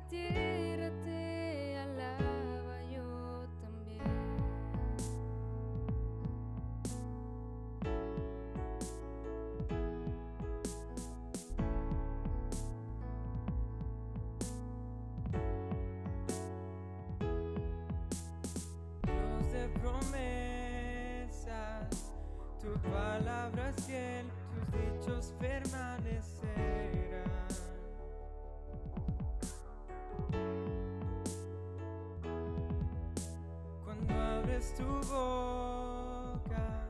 tierra te alaba, yo también. Dios de promesas, tu palabra es fiel, tus dichos permanecerán. Cuando abres tu boca,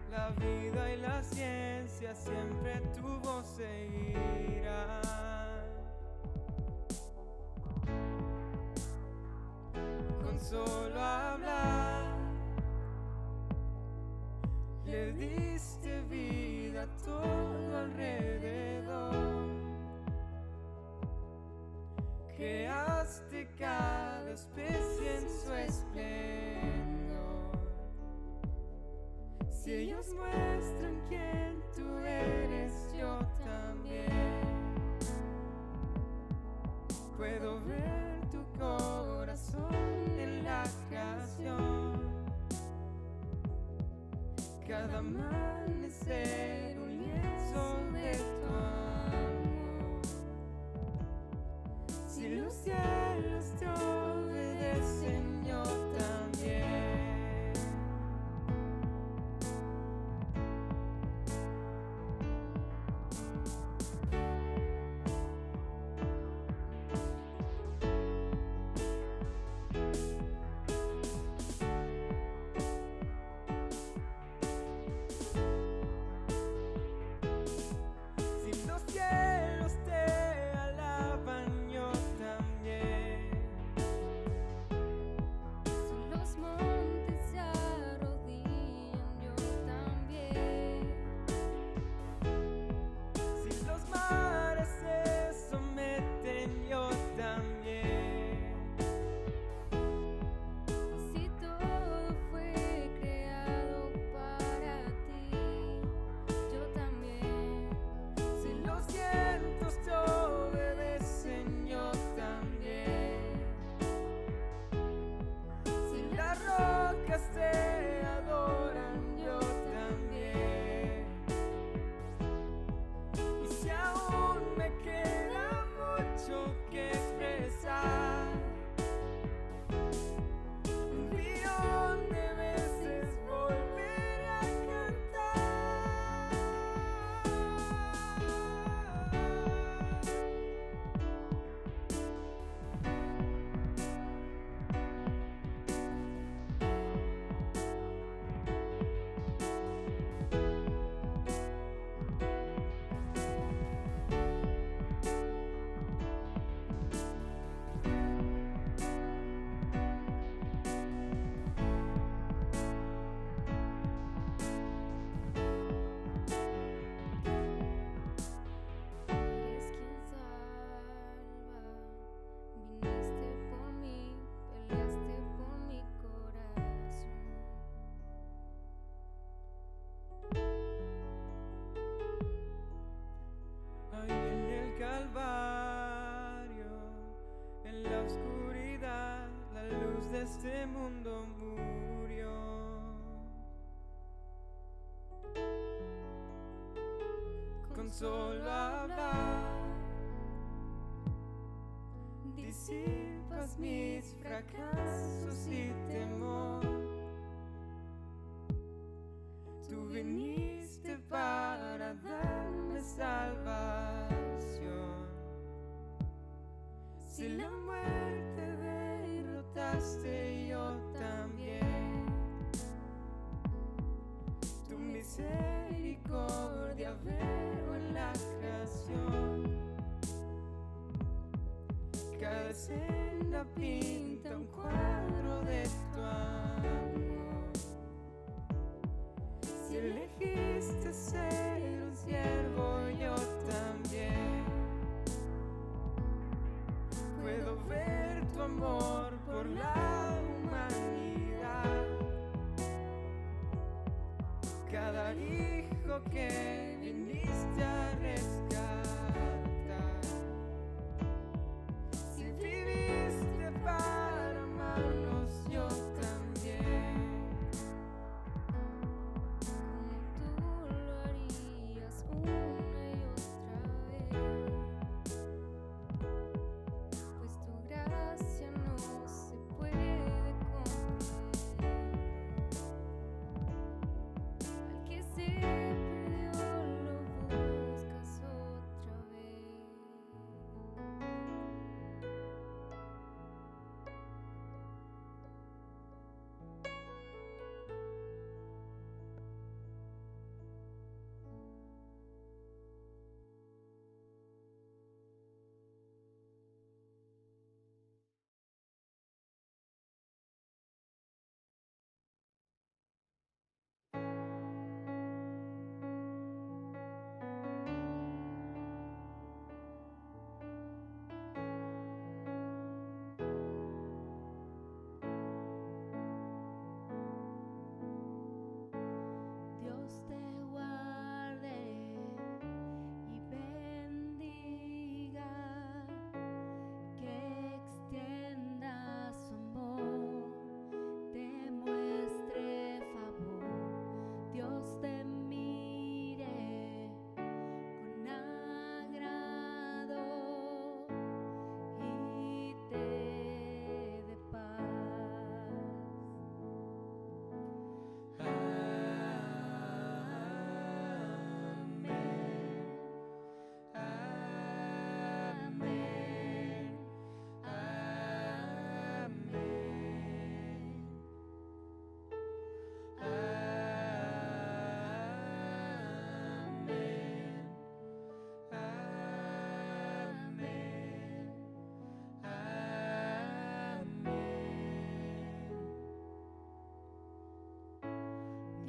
la vida y la ciencia siempre tu voz seguirán. Con solo hablar, le diste vida a todo alrededor. Creaste cada especie en su esplendor. Si ellos muestran quién tú eres, yo también puedo ver tu corazón en la creación. Cada amanecer un lienzo de tu amor. Si los cielos te obedecen, yo también. Si los cielos te alaban, yo también. Si los montes se arrodillan, yo también. Si los mares se someten, yo también. Si todo fue creado para ti, yo también. Si los vientos te obedecen, yo también. Si las rocas te adoran, yo también. Y si aún me queda mucho que expresar, un billón de veces volveré a cantar. Eres quien salva, viniste por mí, peleaste por mi corazón. Ahí en el Calvario, en la oscuridad, la luz de este mundo murió. Con solo hablar, disipas mis fracasos y temor. Tú viniste para darme salvación. Si la muerte derrotaste, yo también. Tu misericordia veo en la creación. Cada escena pinta un cuadro de tu amor. Si elegiste ser un siervo, yo también puedo ver tu amor por la humanidad. Cada hijo que viniste a rescatar. Si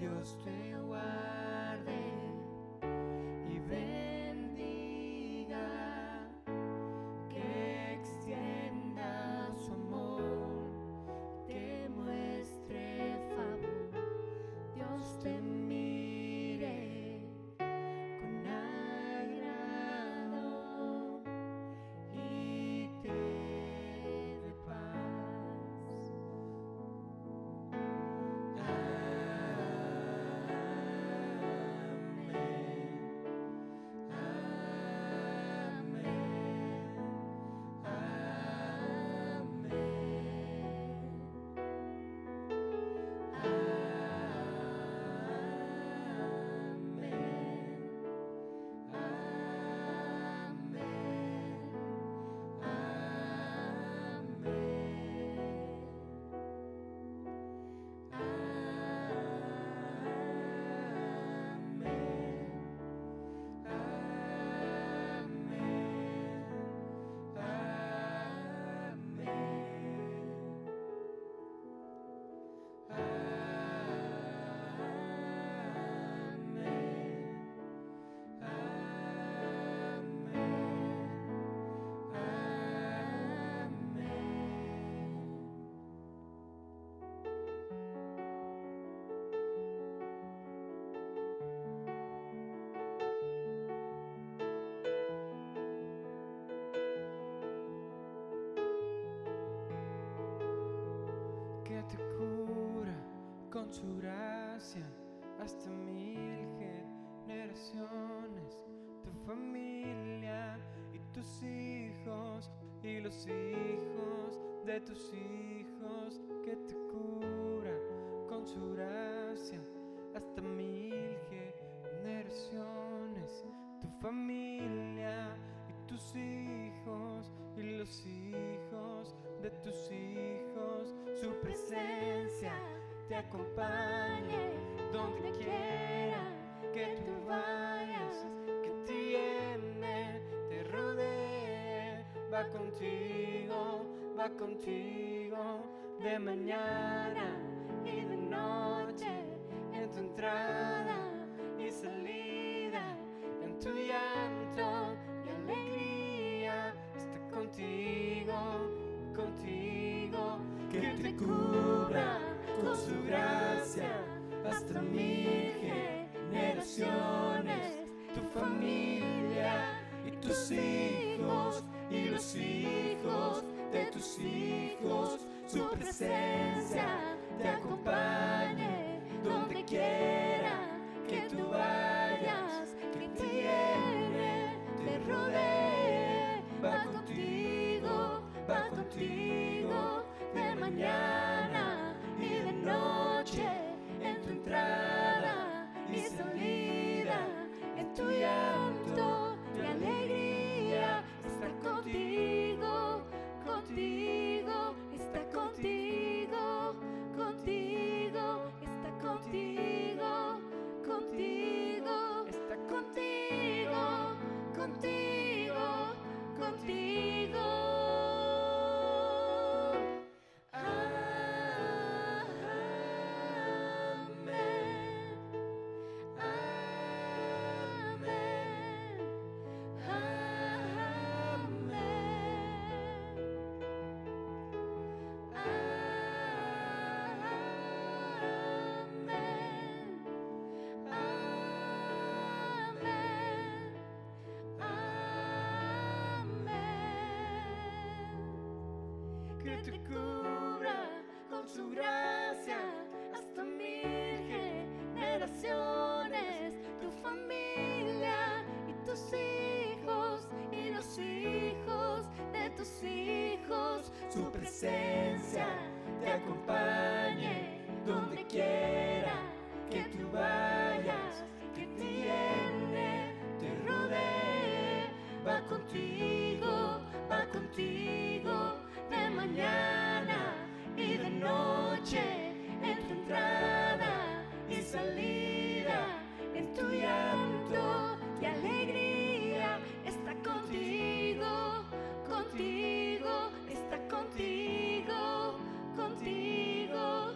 Dios te guarde y bendiga, que extienda su amor, que muestre favor. Dios te mire con agrado y te dé paz. Que te cura con su gracia hasta 1000 generaciones, tu familia y tus hijos y los hijos de tus hijos. Que te cura con su gracia hasta 1000 generaciones, tu familia y tus hijos y los hijos de tus hijos. Su presencia te acompañe donde quiera que tú vayas, que te llene, te rodee. Va contigo de mañana y de noche, en tu entrada y salida, en tu llanto y alegría. Está contigo, que te cubra con su gracia hasta 1000 generaciones, tu familia y tus hijos y los hijos de tus hijos. Su presencia te acompañe donde quiera que tú vayas, que te llene, te rodee. Va contigo de mañana y de noche, en tu entrada y salida, en tu llanto y alegría. Está contigo, está contigo, está contigo, está contigo. Que te cubra con su gracia hasta 1000 generaciones, tu familia y tus hijos y los hijos de tus hijos. Su presencia te acompañe donde quiera que tú vayas, que te llene, te rodee. Va contigo de mañana y de noche, en tu entrada y salida, en tu llanto y alegría. Está contigo, está contigo, contigo.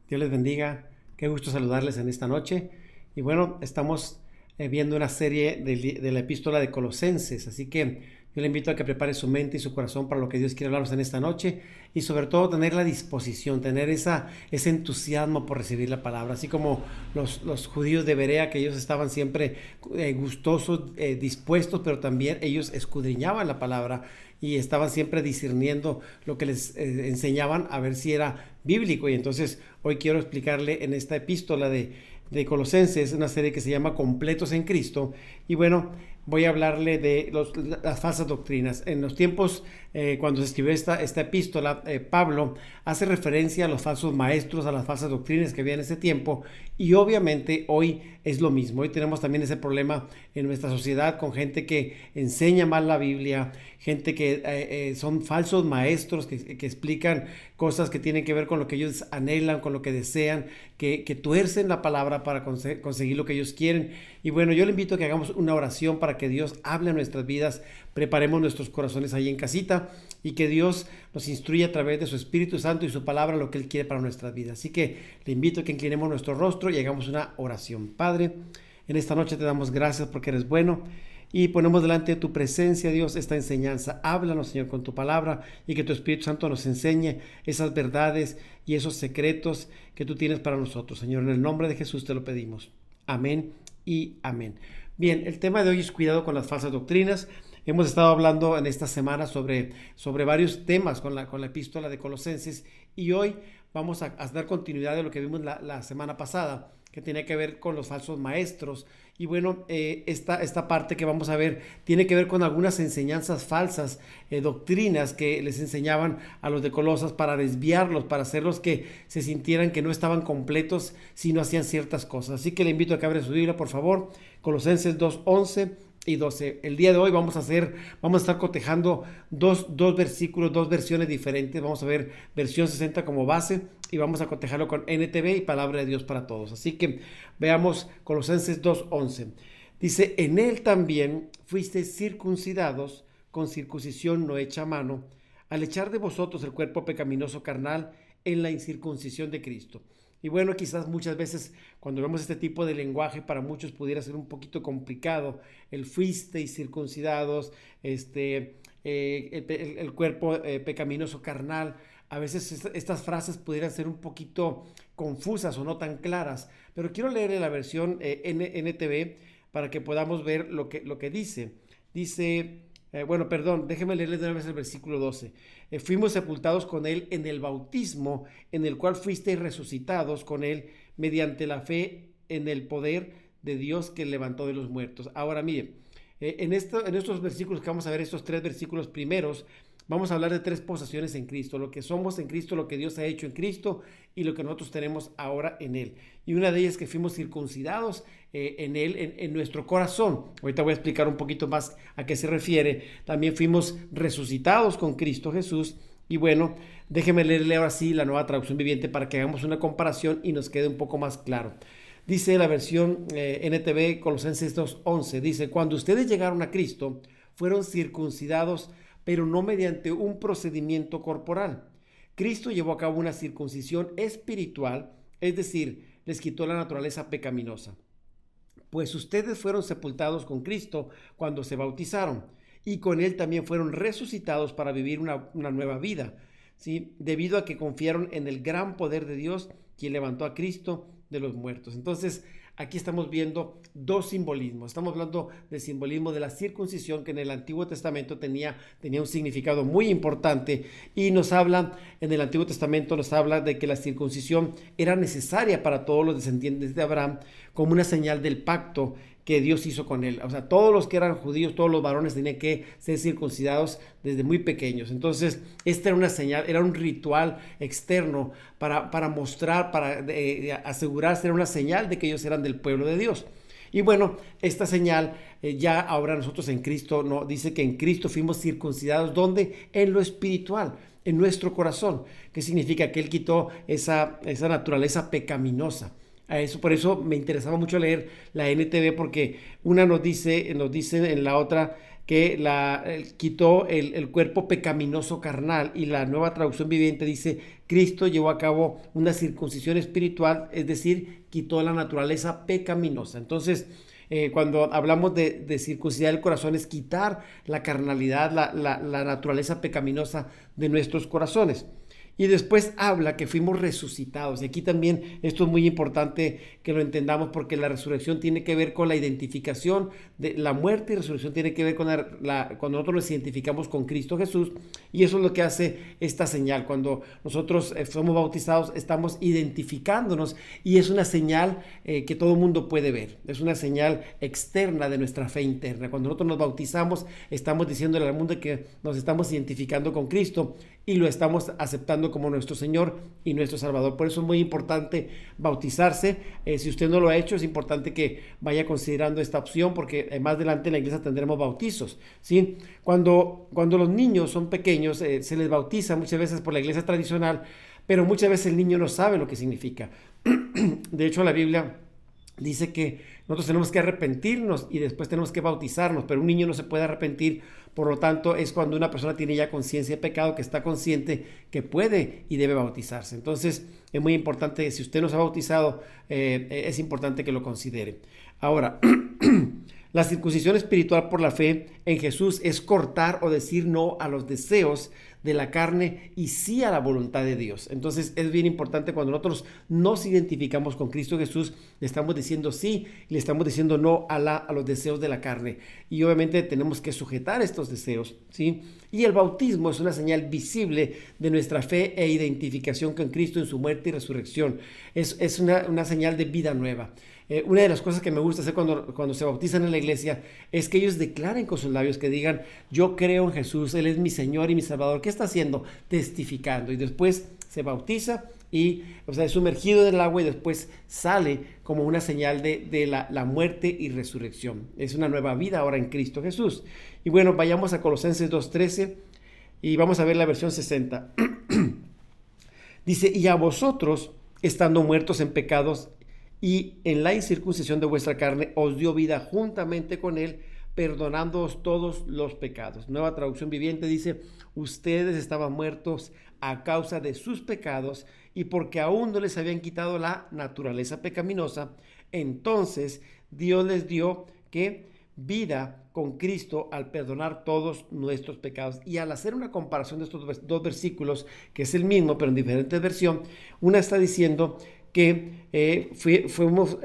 Dios les bendiga. Qué gusto saludarles en esta noche. Y bueno, estamos viendo una serie de la epístola de Colosenses. Así que yo le invito a que prepare su mente y su corazón para lo que Dios quiere hablarnos en esta noche. Y sobre todo tener la disposición, tener ese entusiasmo por recibir la palabra. Así como los judíos de Berea, que ellos estaban siempre gustosos, dispuestos, pero también ellos escudriñaban la palabra y estaban siempre discerniendo lo que les enseñaban a ver si era bíblico. Y entonces hoy quiero explicarle en esta epístola de Colosenses, una serie que se llama Completos en Cristo. Y bueno, voy a hablarle de las falsas doctrinas. En los tiempos cuando se escribió esta epístola, Pablo hace referencia a los falsos maestros, a las falsas doctrinas que había en ese tiempo, y obviamente hoy es lo mismo. Hoy tenemos también ese problema en nuestra sociedad con gente que enseña mal la Biblia, gente que son falsos maestros que explican cosas que tienen que ver con lo que ellos anhelan, con lo que desean, que tuercen la palabra para conseguir lo que ellos quieren. Y bueno, yo le invito a que hagamos una oración para que Dios hable en nuestras vidas, preparemos nuestros corazones ahí en casita y que Dios nos instruya a través de su Espíritu Santo y su palabra lo que Él quiere para nuestras vidas. Así que le invito a que inclinemos nuestro rostro y hagamos una oración. Padre, en esta noche te damos gracias porque eres bueno y ponemos delante de tu presencia, Dios, esta enseñanza. Háblanos, Señor, con tu palabra y que tu Espíritu Santo nos enseñe esas verdades y esos secretos que tú tienes para nosotros, Señor. En el nombre de Jesús te lo pedimos. Amén y amén. Bien, el tema de hoy es cuidado con las falsas doctrinas. Hemos estado hablando en esta semana sobre varios temas con la epístola de Colosenses y hoy vamos a dar continuidad de lo que vimos la semana pasada, que tenía que ver con los falsos maestros. Y bueno, esta parte que vamos a ver tiene que ver con algunas enseñanzas falsas, doctrinas que les enseñaban a los de Colosas para desviarlos, para hacerlos que se sintieran que no estaban completos si no hacían ciertas cosas. Así que le invito a que abra su Biblia, por favor, Colosenses 2:11 y 12. El día de hoy vamos a estar cotejando dos versículos, dos versiones diferentes. Vamos a ver versión 60 como base y vamos a cotejarlo con NTV y Palabra de Dios para Todos. Así que veamos Colosenses 2:11. Dice, en él también fuisteis circuncidados con circuncisión no hecha a mano, al echar de vosotros el cuerpo pecaminoso carnal en la incircuncisión de Cristo. Y bueno, quizás muchas veces cuando vemos este tipo de lenguaje para muchos pudiera ser un poquito complicado. El fuisteis circuncidados, el cuerpo pecaminoso carnal. A veces estas frases pudieran ser un poquito confusas o no tan claras, pero quiero leer en la versión NTV para que podamos ver lo que dice. Dice, déjeme leerles de una vez el versículo 12. Fuimos sepultados con él en el bautismo, en el cual fuisteis resucitados con él mediante la fe en el poder de Dios que levantó de los muertos. Ahora mire, en estos versículos que vamos a ver, estos 3 versículos primeros, vamos a hablar de 3 posesiones en Cristo, lo que somos en Cristo, lo que Dios ha hecho en Cristo y lo que nosotros tenemos ahora en Él. Y una de ellas es que fuimos circuncidados en Él, en nuestro corazón. Ahorita voy a explicar un poquito más a qué se refiere. También fuimos resucitados con Cristo Jesús. Y bueno, déjeme leerle ahora sí la Nueva Traducción Viviente para que hagamos una comparación y nos quede un poco más claro. Dice la versión NTV Colosenses 2:11, dice, cuando ustedes llegaron a Cristo, fueron circuncidados pero no mediante un procedimiento corporal. Cristo llevó a cabo una circuncisión espiritual, es decir, les quitó la naturaleza pecaminosa. Pues ustedes fueron sepultados con Cristo cuando se bautizaron, y con Él también fueron resucitados para vivir una nueva vida, ¿sí? Debido a que confiaron en el gran poder de Dios, quien levantó a Cristo de los muertos. Entonces, aquí estamos viendo 2 simbolismos. Estamos hablando del simbolismo de la circuncisión, que en el Antiguo Testamento tenía un significado muy importante, y en el Antiguo Testamento nos habla de que la circuncisión era necesaria para todos los descendientes de Abraham como una señal del pacto que Dios hizo con él. O sea, todos los que eran judíos, todos los varones tenían que ser circuncidados desde muy pequeños. Entonces, esta era una señal, era un ritual externo para mostrar, para asegurarse, era una señal de que ellos eran del pueblo de Dios. Y bueno, esta señal ya ahora nosotros en Cristo, no, dice que en Cristo fuimos circuncidados, ¿dónde? En lo espiritual, en nuestro corazón. ¿Qué significa? Que Él quitó esa naturaleza pecaminosa. Por eso me interesaba mucho leer la NTV, porque una nos dice en la otra que quitó el cuerpo pecaminoso carnal, y la Nueva Traducción Viviente dice: Cristo llevó a cabo una circuncisión espiritual, es decir, quitó la naturaleza pecaminosa. Entonces, cuando hablamos de circuncidar el corazón, es quitar la carnalidad, la naturaleza pecaminosa de nuestros corazones. Y después habla que fuimos resucitados. Y aquí también esto es muy importante que lo entendamos, porque la resurrección tiene que ver con la identificación de la muerte, y resurrección tiene que ver con cuando nosotros nos identificamos con Cristo Jesús. Y eso es lo que hace esta señal. Cuando nosotros somos bautizados, estamos identificándonos, y es una señal que todo el mundo puede ver. Es una señal externa de nuestra fe interna. Cuando nosotros nos bautizamos, estamos diciéndole al mundo que nos estamos identificando con Cristo y lo estamos aceptando como nuestro Señor y nuestro Salvador. Por eso es muy importante bautizarse. Si usted no lo ha hecho, es importante que vaya considerando esta opción, porque más adelante en la iglesia tendremos bautizos, ¿sí? Cuando los niños son pequeños, se les bautiza muchas veces por la iglesia tradicional, pero muchas veces el niño no sabe lo que significa. De hecho, la Biblia dice que nosotros tenemos que arrepentirnos y después tenemos que bautizarnos, pero un niño no se puede arrepentir. Por lo tanto, es cuando una persona tiene ya conciencia de pecado, que está consciente que puede y debe bautizarse. Entonces, es muy importante, si usted no se ha bautizado, es importante que lo considere. Ahora, la circuncisión espiritual por la fe en Jesús es cortar o decir no a los deseos de la carne y sí a la voluntad de Dios. Entonces es bien importante, cuando nosotros nos identificamos con Cristo Jesús, le estamos diciendo sí y le estamos diciendo no a los deseos de la carne. Y obviamente tenemos que sujetar estos deseos, ¿sí? Y el bautismo es una señal visible de nuestra fe e identificación con Cristo en su muerte y resurrección. Es una señal de vida nueva. Una de las cosas que me gusta hacer cuando se bautizan en la iglesia es que ellos declaren con sus labios, que digan: yo creo en Jesús, Él es mi Señor y mi Salvador. ¿Qué está haciendo? Testificando. Y después se bautiza y, es sumergido en el agua, y después sale como una señal de la muerte y resurrección. Es una nueva vida ahora en Cristo Jesús. Y bueno, vayamos a Colosenses 2:13 y vamos a ver la versión 60. Dice: y a vosotros, estando muertos en pecados y en la incircuncisión de vuestra carne, os dio vida juntamente con Él, perdonándoos todos los pecados. Nueva Traducción Viviente dice: ustedes estaban muertos a causa de sus pecados, y porque aún no les habían quitado la naturaleza pecaminosa, entonces Dios les dio vida con Cristo al perdonar todos nuestros pecados. Y al hacer una comparación de estos dos versículos, que es el mismo pero en diferente versión, una está diciendo que fuimos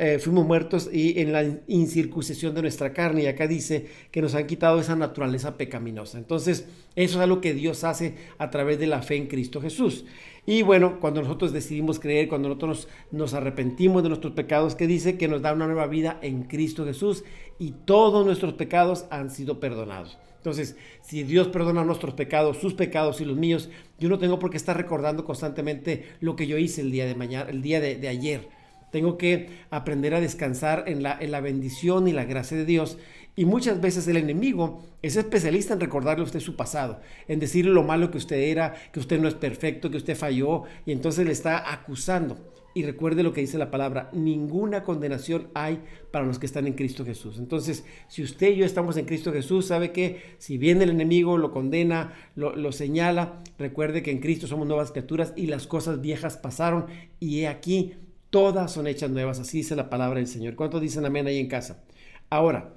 muertos y en la incircuncisión de nuestra carne, y acá dice que nos han quitado esa naturaleza pecaminosa. Entonces, eso es algo que Dios hace a través de la fe en Cristo Jesús. Y bueno, cuando nosotros decidimos creer, cuando nosotros nos arrepentimos de nuestros pecados, que dice que nos da una nueva vida en Cristo Jesús, y todos nuestros pecados han sido perdonados. Entonces, si Dios perdona nuestros pecados, sus pecados y los míos, yo no tengo por qué estar recordando constantemente lo que yo hice el día de mañana, el día de ayer. Tengo que aprender a descansar en la bendición y la gracia de Dios. Y muchas veces el enemigo es especialista en recordarle a usted su pasado, en decirle lo malo que usted era, que usted no es perfecto, que usted falló, y entonces le está acusando. Y recuerde lo que dice la palabra: ninguna condenación hay para los que están en Cristo Jesús. Entonces, si usted y yo estamos en Cristo Jesús, sabe que si viene el enemigo, lo condena, lo señala, recuerde que en Cristo somos nuevas criaturas y las cosas viejas pasaron y he aquí, todas son hechas nuevas. Así dice la palabra del Señor. ¿Cuántos dicen amén ahí en casa? Ahora,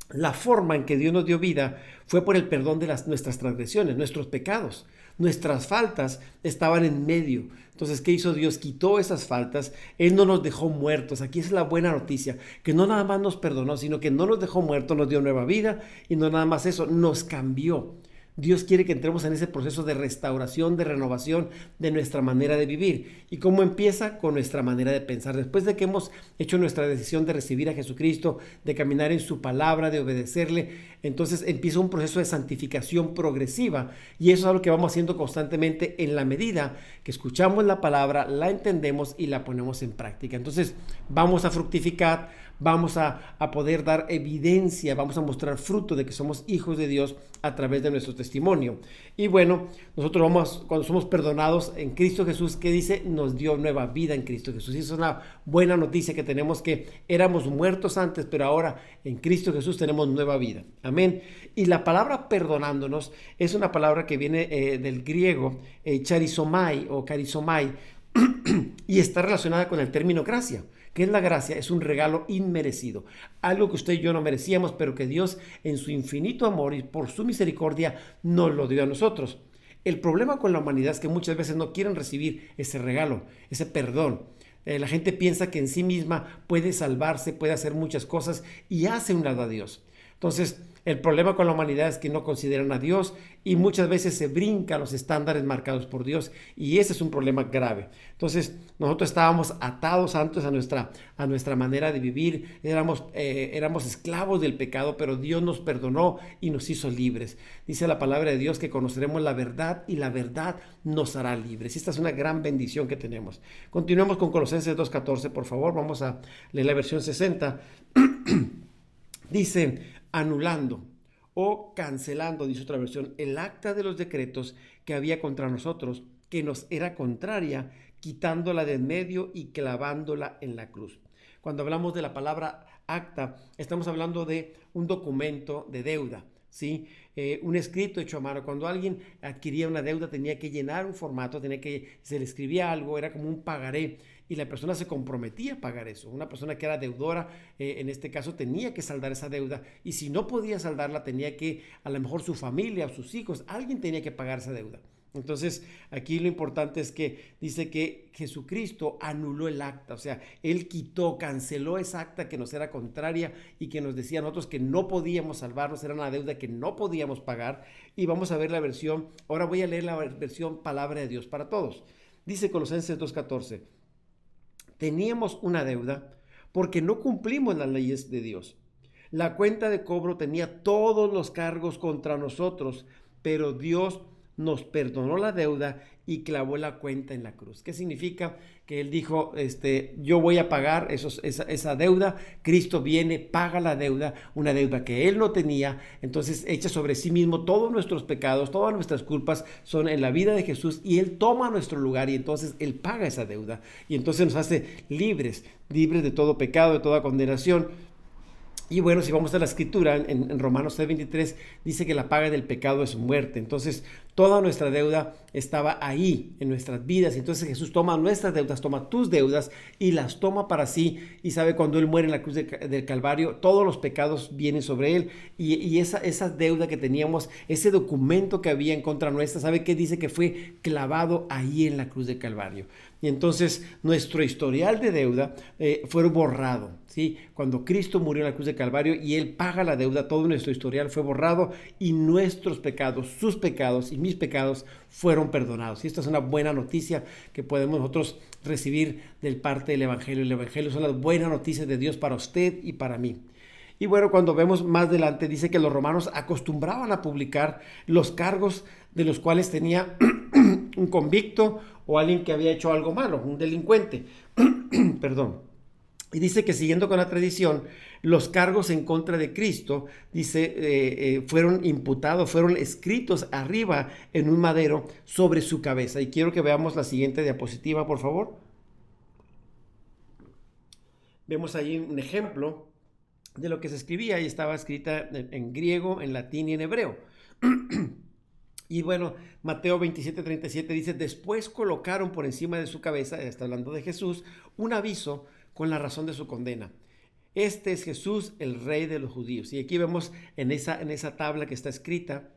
la forma en que Dios nos dio vida fue por el perdón de nuestras transgresiones, nuestros pecados. Nuestras faltas estaban en medio. Entonces, ¿qué hizo Dios? Quitó esas faltas. Él no nos dejó muertos. Aquí es la buena noticia, que no nada más nos perdonó, sino que no nos dejó muertos, nos dio nueva vida, y no nada más eso, nos cambió. Dios quiere que entremos en ese proceso de restauración, de renovación de nuestra manera de vivir. ¿Y cómo empieza? Con nuestra manera de pensar. Después de que hemos hecho nuestra decisión de recibir a Jesucristo, de caminar en su palabra, de obedecerle, entonces empieza un proceso de santificación progresiva. Y eso es algo que vamos haciendo constantemente en la medida que escuchamos la palabra, la entendemos y la ponemos en práctica. Entonces vamos a fructificar, vamos a poder dar evidencia, vamos a mostrar fruto de que somos hijos de Dios a través de nuestro testimonio. testimonio. Y bueno, nosotros cuando somos perdonados en Cristo Jesús, ¿qué dice? Nos dio nueva vida en Cristo Jesús. Y eso es una buena noticia que tenemos, que éramos muertos antes, pero ahora en Cristo Jesús tenemos nueva vida. Amén. Y la palabra perdonándonos es una palabra que viene del griego charizomai o carizomai y está relacionada con el término gracia. ¿Qué es la gracia? Es un regalo inmerecido, algo que usted y yo no merecíamos, pero que Dios en su infinito amor y por su misericordia nos lo dio a nosotros. El problema con la humanidad es que muchas veces no quieren recibir ese regalo, ese perdón. La gente piensa que en sí misma puede salvarse, puede hacer muchas cosas y hace un lado a Dios. Entonces, el problema con la humanidad es que no consideran a Dios y muchas veces se brincan los estándares marcados por Dios, y ese es un problema grave. Entonces, nosotros estábamos atados antes a nuestra manera de vivir, éramos esclavos del pecado, pero Dios nos perdonó y nos hizo libres. Dice la palabra de Dios que conoceremos la verdad y la verdad nos hará libres. Esta es una gran bendición que tenemos. Continuemos con Colosenses 2:14, por favor. Vamos a leer la versión 60. Dice: anulando o cancelando, dice otra versión, el acta de los decretos que había contra nosotros, que nos era contraria, quitándola de en medio y clavándola en la cruz. Cuando hablamos de la palabra acta, estamos hablando de un documento de deuda, ¿sí? Un escrito hecho a mano. Cuando alguien adquiría una deuda tenía que llenar un formato, se le escribía algo, era como un pagaré, y la persona se comprometía a pagar eso. Una persona que era deudora, en este caso, tenía que saldar esa deuda, y si no podía saldarla, tenía que, a lo mejor su familia o sus hijos, alguien tenía que pagar esa deuda. Entonces, aquí lo importante es que dice que Jesucristo anuló el acta, o sea, Él quitó, canceló esa acta que nos era contraria y que nos decía a nosotros que no podíamos salvarnos, era una deuda que no podíamos pagar. Y vamos a ver la versión, ahora voy a leer la versión Palabra de Dios para Todos. Dice Colosenses 2:14, teníamos una deuda porque no cumplimos las leyes de Dios. La cuenta de cobro tenía todos los cargos contra nosotros, pero Dios nos perdonó la deuda y clavó la cuenta en la cruz. ¿Qué significa? Que Él dijo, yo voy a pagar esa deuda. Cristo viene, paga la deuda, una deuda que Él no tenía, entonces echa sobre sí mismo todos nuestros pecados, todas nuestras culpas son en la vida de Jesús, y Él toma nuestro lugar, y entonces Él paga esa deuda, y entonces nos hace libres de todo pecado, de toda condenación. Y bueno, si vamos a la escritura, en Romanos 6:23 dice que la paga del pecado es muerte. Entonces, toda nuestra deuda estaba ahí en nuestras vidas. Entonces Jesús toma nuestras deudas, toma tus deudas y las toma para sí. Y sabe, cuando Él muere en la cruz del Calvario, todos los pecados vienen sobre Él. Y esa deuda que teníamos, ese documento que había en contra nuestra, ¿sabe qué dice? Que fue clavado ahí en la cruz del Calvario. Y entonces nuestro historial de deuda fue borrado, ¿sí? Cuando Cristo murió en la cruz del Calvario y Él paga la deuda, todo nuestro historial fue borrado, y nuestros pecados, sus pecados y mis pecados fueron perdonados. Y esta es una buena noticia que podemos nosotros recibir del parte del Evangelio. El Evangelio son las buenas noticias de Dios para usted y para mí. Y bueno, cuando vemos más adelante, dice que los romanos acostumbraban a publicar los cargos de los cuales tenía un convicto o alguien que había hecho algo malo, un delincuente. Perdón. Y dice que, siguiendo con la tradición, los cargos en contra de Cristo, dice, fueron imputados, fueron escritos arriba en un madero sobre su cabeza. Y quiero que veamos la siguiente diapositiva, por favor. Vemos ahí un ejemplo de lo que se escribía, y estaba escrita en griego, en latín y en hebreo. Y bueno, Mateo 27:37 dice: después colocaron por encima de su cabeza, está hablando de Jesús, un aviso con la razón de su condena. Este es Jesús, el Rey de los judíos. Y aquí vemos en esa tabla que está escrita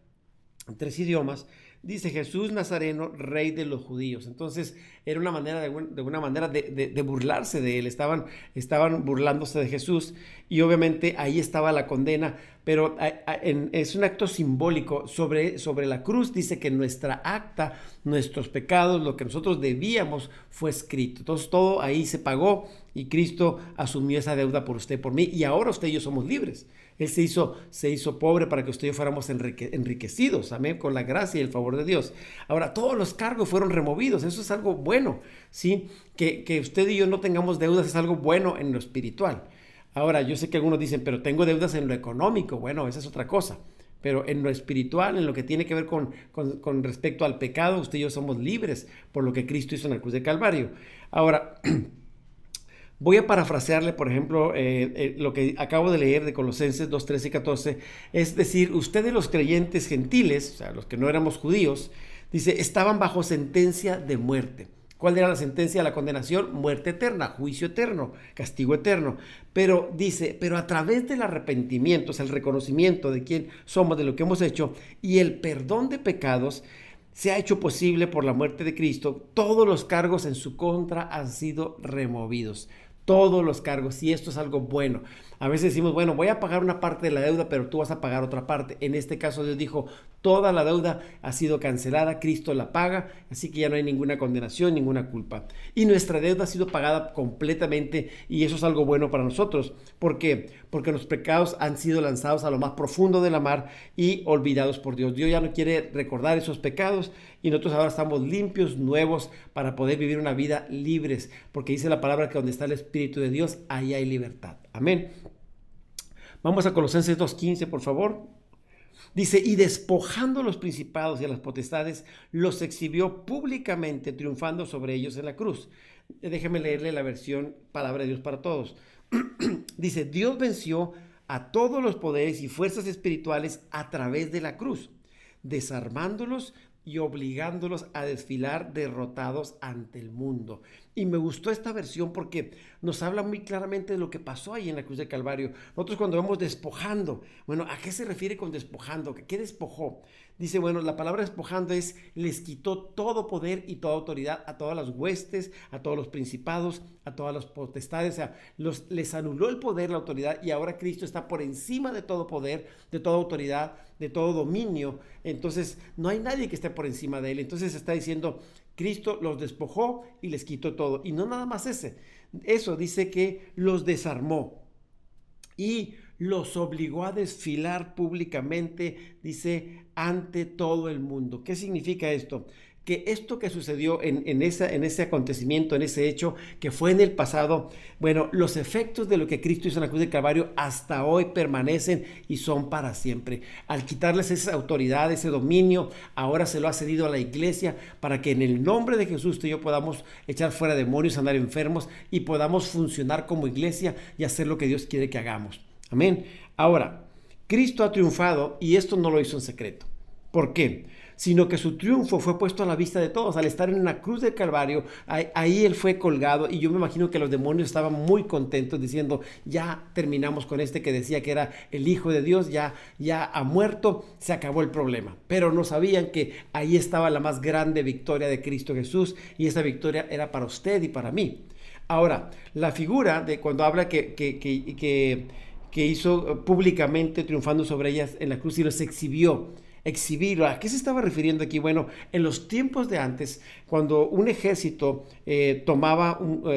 en 3 idiomas, dice Jesús Nazareno, Rey de los judíos. Entonces era una manera de burlarse de Él. Estaban burlándose de Jesús, y obviamente ahí estaba la condena, pero es un acto simbólico. Sobre la cruz dice que nuestra acta, nuestros pecados, lo que nosotros debíamos, fue escrito. Entonces todo ahí se pagó, y Cristo asumió esa deuda por usted, por mí, y ahora usted y yo somos libres. Él se hizo pobre para que usted y yo fuéramos enriquecidos, amén, con la gracia y el favor de Dios. Ahora, todos los cargos fueron removidos. Eso es algo bueno, ¿sí? Que usted y yo no tengamos deudas es algo bueno en lo espiritual. Ahora, yo sé que algunos dicen, pero tengo deudas en lo económico. Bueno, esa es otra cosa. pero en lo espiritual, en lo que tiene que ver con respecto al pecado, usted y yo somos libres por lo que Cristo hizo en la cruz de Calvario. Ahora, voy a parafrasearle, por ejemplo, lo que acabo de leer de Colosenses 2, 13 y 14, es decir, ustedes los creyentes gentiles, o sea, los que no éramos judíos, dice, estaban bajo sentencia de muerte. ¿Cuál era la sentencia de la condenación? Muerte eterna, juicio eterno, castigo eterno. Pero dice, pero a través del arrepentimiento, o sea, el reconocimiento de quién somos, de lo que hemos hecho, y el perdón de pecados, se ha hecho posible por la muerte de Cristo. Todos los cargos en su contra han sido removidos. Todos los cargos, y esto es algo bueno. A veces decimos, bueno, voy a pagar una parte de la deuda, pero tú vas a pagar otra parte. En este caso Dios dijo, toda la deuda ha sido cancelada, Cristo la paga, así que ya no hay ninguna condenación, ninguna culpa. Y nuestra deuda ha sido pagada completamente, y eso es algo bueno para nosotros. ¿Por qué? Porque los pecados han sido lanzados a lo más profundo de la mar y olvidados por Dios. Dios ya no quiere recordar esos pecados, y nosotros ahora estamos limpios, nuevos, para poder vivir una vida libres, porque dice la palabra que donde está el Espíritu de Dios, ahí hay libertad. Amén. Vamos a Colosenses 2:15, por favor. Dice, y despojando a los principados y a las potestades, los exhibió públicamente, triunfando sobre ellos en la cruz. Déjeme leerle la versión Palabra de Dios para Todos. Dice, Dios venció a todos los poderes y fuerzas espirituales a través de la cruz, desarmándolos y obligándolos a desfilar derrotados ante el mundo. Y me gustó esta versión porque nos habla muy claramente de lo que pasó ahí en la cruz de Calvario. Nosotros cuando vemos despojando, bueno, ¿a qué se refiere con despojando? ¿Qué despojó? Dice, bueno, la palabra despojando es, les quitó todo poder y toda autoridad a todas las huestes, a todos los principados, a todas las potestades, o sea, les anuló el poder, la autoridad, y ahora Cristo está por encima de todo poder, de toda autoridad, de todo dominio. Entonces, no hay nadie que esté por encima de él. Entonces está diciendo, Cristo los despojó y les quitó todo. Y no nada más eso dice que los desarmó y los obligó a desfilar públicamente, dice, ante todo el mundo. ¿Qué significa esto? Que esto que sucedió en ese acontecimiento, en ese hecho que fue en el pasado, bueno, los efectos de lo que Cristo hizo en la cruz del Calvario hasta hoy permanecen y son para siempre. Al quitarles esa autoridad, ese dominio, ahora se lo ha cedido a la iglesia para que en el nombre de Jesús tú y yo podamos echar fuera demonios, andar enfermos y podamos funcionar como iglesia y hacer lo que Dios quiere que hagamos. Amén. Ahora, Cristo ha triunfado y esto no lo hizo en secreto. ¿Por qué? Sino que su triunfo fue puesto a la vista de todos. Al estar en la cruz del Calvario, ahí él fue colgado y yo me imagino que los demonios estaban muy contentos diciendo, ya terminamos con este que decía que era el Hijo de Dios, ya ha muerto, se acabó el problema. Pero no sabían que ahí estaba la más grande victoria de Cristo Jesús y esa victoria era para usted y para mí. Ahora, la figura de cuando habla que hizo públicamente triunfando sobre ellas en la cruz y los exhibió. Exhibirlo. ¿A qué se estaba refiriendo aquí? Bueno, en los tiempos de antes, cuando un ejército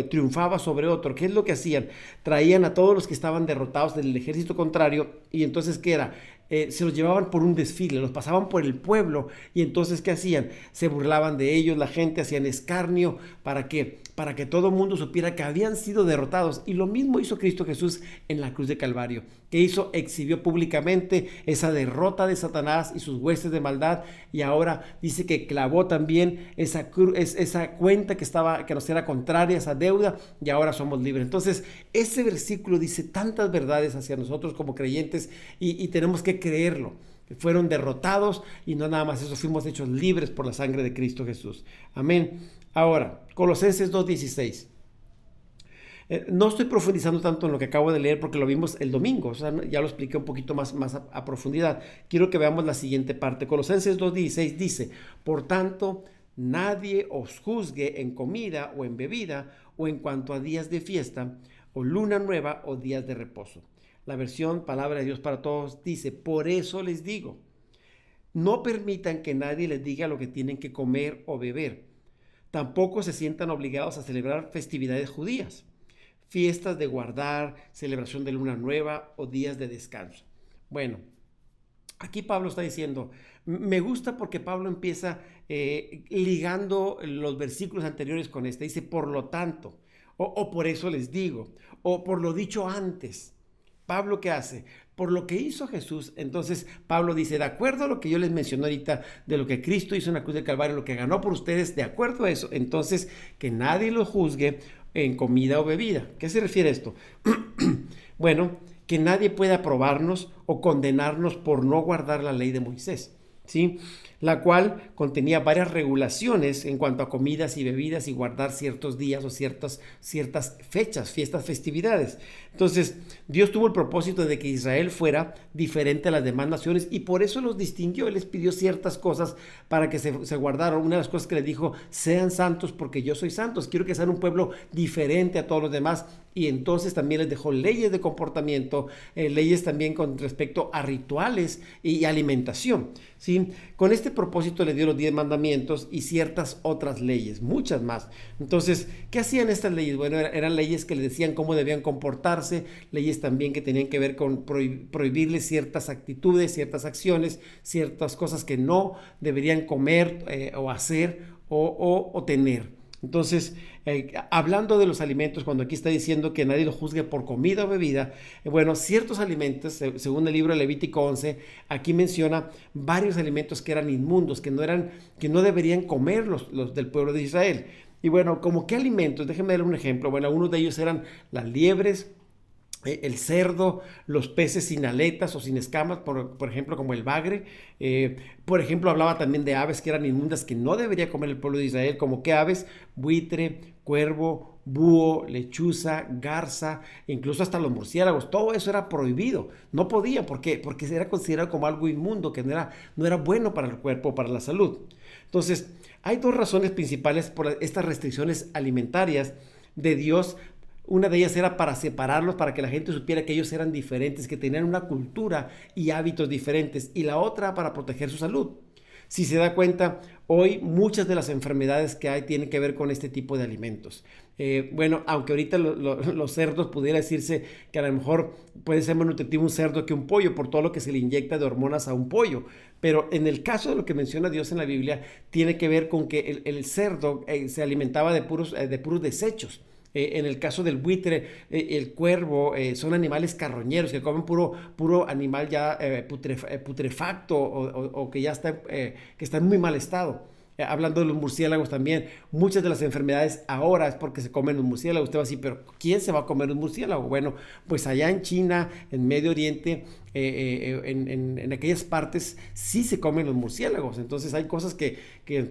triunfaba sobre otro, ¿qué es lo que hacían? Traían a todos los que estaban derrotados del ejército contrario y entonces, ¿qué era? Se los llevaban por un desfile, los pasaban por el pueblo y entonces, ¿qué hacían? Se burlaban de ellos, la gente hacían escarnio, ¿para qué? Para que todo el mundo supiera que habían sido derrotados. Y lo mismo hizo Cristo Jesús en la cruz de Calvario. ¿Qué hizo? Exhibió públicamente esa derrota de Satanás y sus huestes de maldad y ahora dice que clavó también esa cuenta que nos era contraria, esa deuda, y ahora somos libres. Entonces, ese versículo dice tantas verdades hacia nosotros como creyentes y tenemos que creerlo. Fueron derrotados y no nada más eso, fuimos hechos libres por la sangre de Cristo Jesús. Amén. Ahora, Colosenses 2:16. No estoy profundizando tanto en lo que acabo de leer porque lo vimos el domingo, o sea, ya lo expliqué un poquito más a profundidad. Quiero que veamos la siguiente parte. Colosenses 2:16 dice, por tanto, nadie os juzgue en comida o en bebida o en cuanto a días de fiesta o luna nueva o días de reposo. La versión Palabra de Dios para Todos dice, por eso les digo, no permitan que nadie les diga lo que tienen que comer o beber. Tampoco se sientan obligados a celebrar festividades judías, fiestas de guardar, celebración de luna nueva o días de descanso. Bueno, aquí Pablo está diciendo, me gusta porque Pablo empieza ligando los versículos anteriores con este. Dice, por lo tanto, o por eso les digo, o por lo dicho antes. Pablo, ¿qué hace? Por lo que hizo Jesús, entonces Pablo dice, de acuerdo a lo que yo les mencioné ahorita, de lo que Cristo hizo en la cruz del Calvario, lo que ganó por ustedes, de acuerdo a eso, entonces que nadie lo juzgue en comida o bebida. ¿Qué se refiere a esto? Bueno, que nadie pueda aprobarnos o condenarnos por no guardar la ley de Moisés, ¿sí? La cual contenía varias regulaciones en cuanto a comidas y bebidas y guardar ciertos días o ciertas fechas, fiestas, festividades. Entonces, Dios tuvo el propósito de que Israel fuera diferente a las demás naciones y por eso los distinguió. Él les pidió ciertas cosas para que se guardaran. Una de las cosas que les dijo, sean santos porque yo soy santo. Quiero que sean un pueblo diferente a todos los demás. Y entonces también les dejó leyes de comportamiento, leyes también con respecto a rituales y alimentación, ¿sí? Con este propósito les dio los 10 mandamientos y ciertas otras leyes, muchas más. Entonces, ¿qué hacían estas leyes? Bueno, eran leyes que les decían cómo debían comportarse, leyes también que tenían que ver con prohibirles ciertas actitudes, ciertas acciones, ciertas cosas que no deberían comer o hacer o tener. Entonces, hablando de los alimentos, cuando aquí está diciendo que nadie lo juzgue por comida o bebida, bueno, ciertos alimentos, según el libro de Levítico 11, aquí menciona varios alimentos que eran inmundos, que no deberían comer los del pueblo de Israel. Y bueno, ¿como qué alimentos? Déjenme dar un ejemplo. Bueno, unos de ellos eran las liebres, el cerdo, los peces sin aletas o sin escamas, por ejemplo, como el bagre. Por ejemplo, hablaba también de aves que eran inmundas, que no debería comer el pueblo de Israel, como qué aves: buitre, cuervo, búho, lechuza, garza, incluso hasta los murciélagos. Todo eso era prohibido. No podía, porque era considerado como algo inmundo, que no era bueno para el cuerpo, para la salud. Entonces, hay dos razones principales por estas restricciones alimentarias de Dios. Una de ellas era para separarlos, para que la gente supiera que ellos eran diferentes, que tenían una cultura y hábitos diferentes. Y la otra para proteger su salud. Si se da cuenta, hoy muchas de las enfermedades que hay tienen que ver con este tipo de alimentos. Bueno, aunque ahorita los cerdos pudiera decirse que a lo mejor puede ser más nutritivo un cerdo que un pollo por todo lo que se le inyecta de hormonas a un pollo. Pero en el caso de lo que menciona Dios en la Biblia, tiene que ver con que el cerdo se alimentaba de puros desechos. En el caso del buitre, el cuervo, son animales carroñeros que comen puro animal ya putrefacto o que ya que está en muy mal estado. Hablando de los murciélagos también, muchas de las enfermedades ahora es porque se comen los murciélagos. Usted va a decir, pero ¿quién se va a comer un murciélago? Bueno, pues allá en China, en Medio Oriente, en aquellas partes sí se comen los murciélagos. Entonces hay cosas que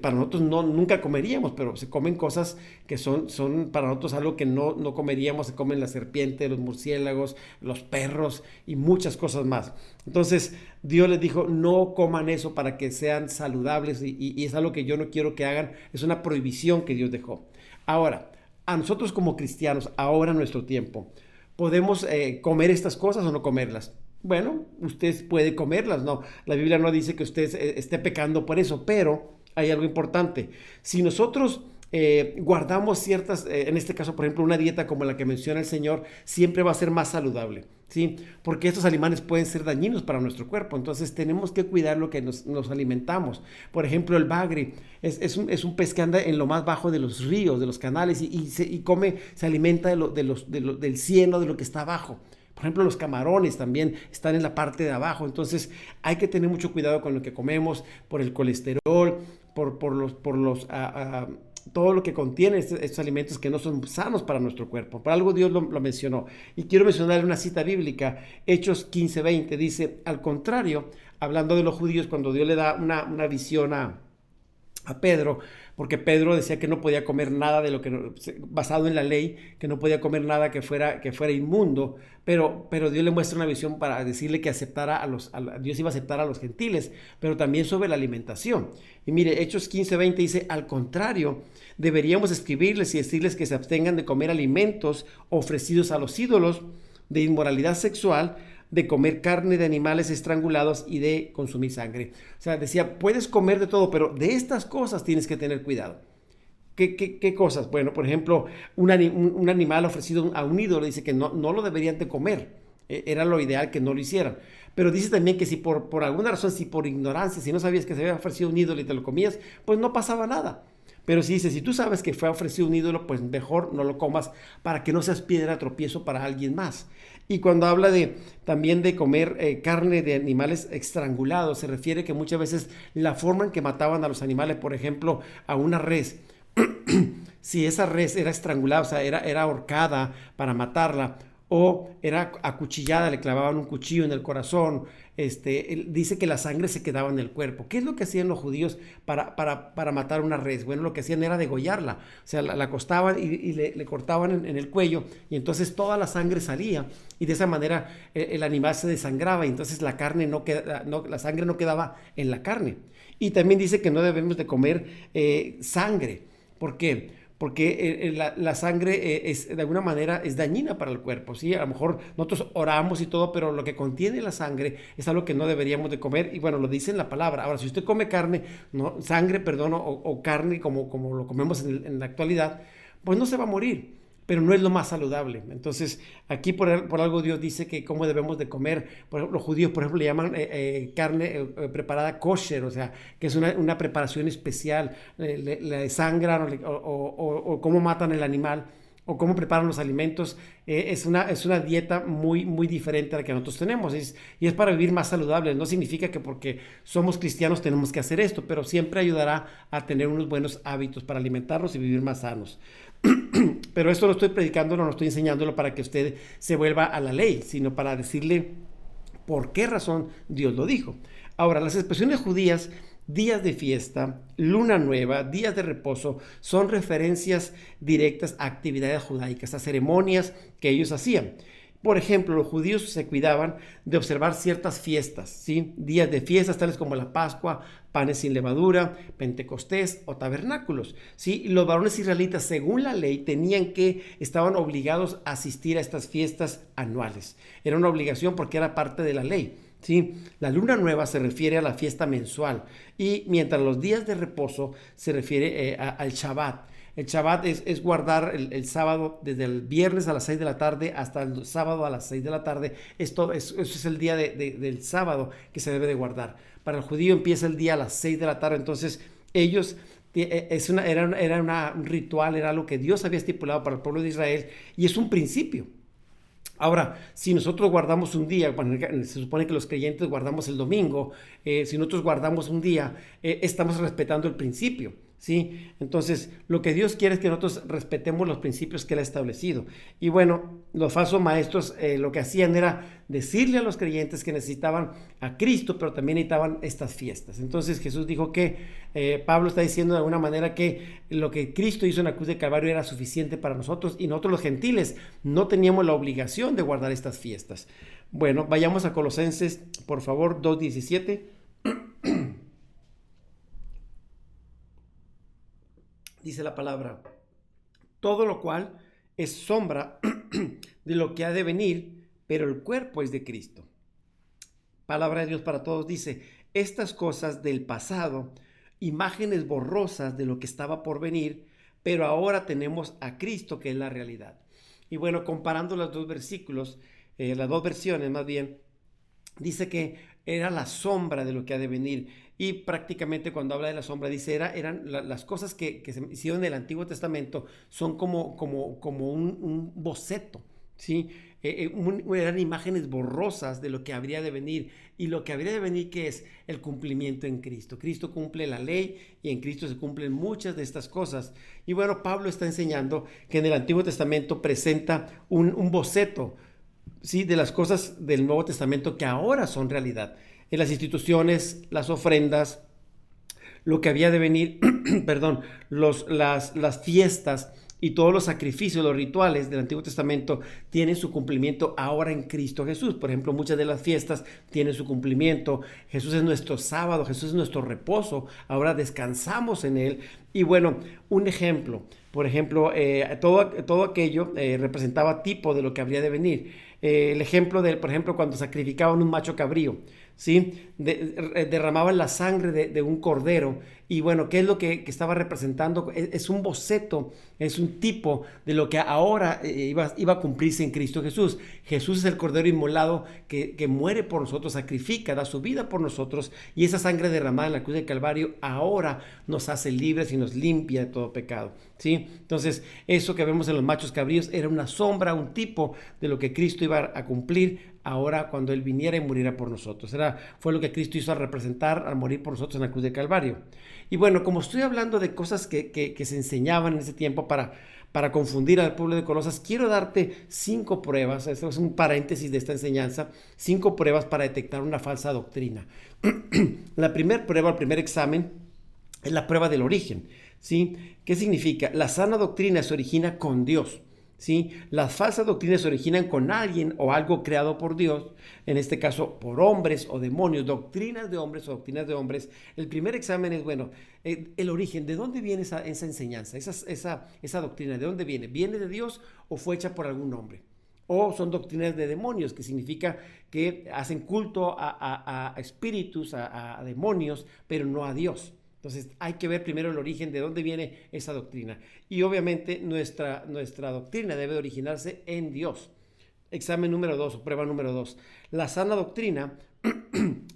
para nosotros nunca comeríamos, pero se comen cosas que son para nosotros algo que no comeríamos. Se comen la serpiente, los murciélagos, los perros y muchas cosas más. Entonces Dios les dijo, no coman eso para que sean saludables y es algo que yo no quiero que hagan. Es una prohibición que Dios dejó. Ahora, a nosotros como cristianos, ahora en nuestro tiempo, ¿podemos comer estas cosas o no comerlas? Bueno, usted puede comerlas, no. La Biblia no dice que usted esté pecando por eso, pero hay algo importante. Si nosotros guardamos ciertas, en este caso, por ejemplo, una dieta como la que menciona el Señor, siempre va a ser más saludable, ¿sí? Porque estos alimentos pueden ser dañinos para nuestro cuerpo, entonces tenemos que cuidar lo que nos alimentamos. Por ejemplo, el bagre es un pez que anda en lo más bajo de los ríos, de los canales, y se alimenta del cieno, de lo que está abajo. Por ejemplo, los camarones también están en la parte de abajo, entonces hay que tener mucho cuidado con lo que comemos, por el colesterol, todo lo que contiene estos alimentos que no son sanos para nuestro cuerpo. Por algo Dios lo mencionó. Y quiero mencionar una cita bíblica, Hechos 15:20, dice, al contrario, hablando de los judíos, cuando Dios le da una visión a Pedro, porque Pedro decía que no podía comer nada de lo que, basado en la ley, que no podía comer nada que fuera inmundo, pero Dios le muestra una visión para decirle que aceptara Dios iba a aceptar a los gentiles, pero también sobre la alimentación. Y mire, Hechos 15:20 dice, al contrario, deberíamos escribirles y decirles que se abstengan de comer alimentos ofrecidos a los ídolos, de inmoralidad sexual, de comer carne de animales estrangulados y de consumir sangre. O sea, decía, puedes comer de todo, pero de estas cosas tienes que tener cuidado. ¿Qué cosas? Bueno, por ejemplo, un animal ofrecido a un ídolo dice que no lo deberían de comer. Era lo ideal que no lo hicieran. Pero dice también que si por alguna razón, si por ignorancia, si no sabías que se había ofrecido un ídolo y te lo comías, pues no pasaba nada. Pero si dice, si tú sabes que fue ofrecido un ídolo, pues mejor no lo comas para que no seas piedra de tropiezo para alguien más. Y cuando habla también de comer carne de animales estrangulados, se refiere que muchas veces la forma en que mataban a los animales, por ejemplo, a una res, si esa res era estrangulada, o sea, era ahorcada para matarla, o era acuchillada, le clavaban un cuchillo en el corazón, dice que la sangre se quedaba en el cuerpo. ¿Qué es lo que hacían los judíos para matar una res? Bueno, lo que hacían era degollarla, o sea, la acostaban y le cortaban en el cuello, y entonces toda la sangre salía, y de esa manera el animal se desangraba, y entonces la sangre no quedaba en la carne. Y también dice que no debemos de comer sangre. ¿Por qué? Porque la sangre de alguna manera es dañina para el cuerpo, ¿sí? A lo mejor nosotros oramos y todo, pero lo que contiene la sangre es algo que no deberíamos de comer, y bueno, lo dice en la palabra. Ahora, si usted come carne, no, sangre, perdón, o carne como lo comemos en la actualidad, pues no se va a morir, pero no es lo más saludable. Entonces, aquí por algo Dios dice que cómo debemos de comer. Por ejemplo, los judíos, por ejemplo, le llaman carne preparada kosher, o sea, que es una preparación especial. Le desangran o cómo matan el animal o cómo preparan los alimentos. Es una dieta muy, muy diferente a la que nosotros tenemos. Y es para vivir más saludable. No significa que porque somos cristianos tenemos que hacer esto, pero siempre ayudará a tener unos buenos hábitos para alimentarnos y vivir más sanos. Pero esto lo estoy predicándolo, no estoy enseñándolo para que usted se vuelva a la ley, sino para decirle por qué razón Dios lo dijo. Ahora, las expresiones judías, días de fiesta, luna nueva, días de reposo, son referencias directas a actividades judaicas, a ceremonias que ellos hacían. Por ejemplo, los judíos se cuidaban de observar ciertas fiestas, ¿sí? Días de fiestas tales como la Pascua, panes sin levadura, Pentecostés o tabernáculos, ¿sí? Y los varones israelitas, según la ley, estaban obligados a asistir a estas fiestas anuales. Era una obligación porque era parte de la ley, ¿sí? La luna nueva se refiere a la fiesta mensual, y mientras los días de reposo se refiere al Shabbat. El Shabbat es guardar el sábado desde el viernes a las 6 de la tarde hasta el sábado a las 6 de la tarde. Eso es el día del sábado que se debe de guardar. Para el judío empieza el día a las 6 de la tarde, entonces ellos, era un ritual, era algo que Dios había estipulado para el pueblo de Israel, y es un principio. Ahora, si nosotros guardamos un día, bueno, se supone que los creyentes guardamos el domingo, si nosotros guardamos un día, estamos respetando el principio, ¿sí? Entonces, lo que Dios quiere es que nosotros respetemos los principios que Él ha establecido. Y bueno, los falsos maestros lo que hacían era decirle a los creyentes que necesitaban a Cristo, pero también necesitaban estas fiestas. Entonces, Jesús dijo que, Pablo está diciendo de alguna manera que lo que Cristo hizo en la cruz de Calvario era suficiente para nosotros, y nosotros los gentiles no teníamos la obligación de guardar estas fiestas. Bueno, vayamos a Colosenses, por favor, 2:17. Dice la palabra: todo lo cual es sombra de lo que ha de venir, pero el cuerpo es de Cristo. Palabra de Dios para todos. Dice: estas cosas del pasado, imágenes borrosas de lo que estaba por venir, pero ahora tenemos a Cristo, que es la realidad. Y bueno, comparando los dos versículos, las dos versiones más bien, dice que era la sombra de lo que ha de venir. Y prácticamente cuando habla de la sombra, dice, eran las cosas que se hicieron en el Antiguo Testamento, son como un boceto, ¿sí? Eran imágenes borrosas de lo que habría de venir. Y lo que habría de venir, ¿qué es? El cumplimiento en Cristo. Cristo cumple la ley, y en Cristo se cumplen muchas de estas cosas. Y bueno, Pablo está enseñando que en el Antiguo Testamento presenta un boceto, ¿sí?, de las cosas del Nuevo Testamento que ahora son realidad. En las instituciones, las ofrendas, lo que había de venir, perdón, las fiestas y todos los sacrificios, los rituales del Antiguo Testamento tienen su cumplimiento ahora en Cristo Jesús. Por ejemplo, muchas de las fiestas tienen su cumplimiento. Jesús es nuestro sábado, Jesús es nuestro reposo. Ahora descansamos en Él. Y bueno, un ejemplo, por ejemplo, todo aquello representaba tipo de lo que habría de venir. El ejemplo por ejemplo, cuando sacrificaban un macho cabrío, ¿sí? Derramaban la sangre de un cordero, Y bueno, ¿qué es lo que estaba representando? Es un boceto, es un tipo de lo que ahora iba a cumplirse en Cristo Jesús. Jesús es el Cordero inmolado que muere por nosotros, sacrifica, da su vida por nosotros, y esa sangre derramada en la cruz del Calvario ahora nos hace libres y nos limpia de todo pecado, ¿sí? Entonces, eso que vemos en los machos cabríos era una sombra, un tipo de lo que Cristo iba a cumplir ahora cuando Él viniera y muriera por nosotros. Fue lo que Cristo hizo al representar, al morir por nosotros en la cruz del Calvario. Y bueno, como estoy hablando de cosas que se enseñaban en ese tiempo para confundir al pueblo de Colosas, quiero darte 5 pruebas, esto es un paréntesis de esta enseñanza, 5 pruebas para detectar una falsa doctrina. La primera prueba, el primer examen, es la prueba del origen, ¿sí? ¿Qué significa? La sana doctrina se origina con Dios, ¿sí? Las falsas doctrinas se originan con alguien o algo creado por Dios, en este caso por hombres o demonios, doctrinas de hombres o doctrinas de hombres. El primer examen es, bueno, el origen, ¿de dónde viene esa enseñanza, esa doctrina? ¿De dónde viene? ¿Viene de Dios o fue hecha por algún hombre? O son doctrinas de demonios, que significa que hacen culto a espíritus, a demonios, pero no a Dios. Entonces hay que ver primero el origen, de dónde viene esa doctrina. Y obviamente nuestra doctrina debe de originarse en Dios. Examen número 2 o prueba número 2. La sana doctrina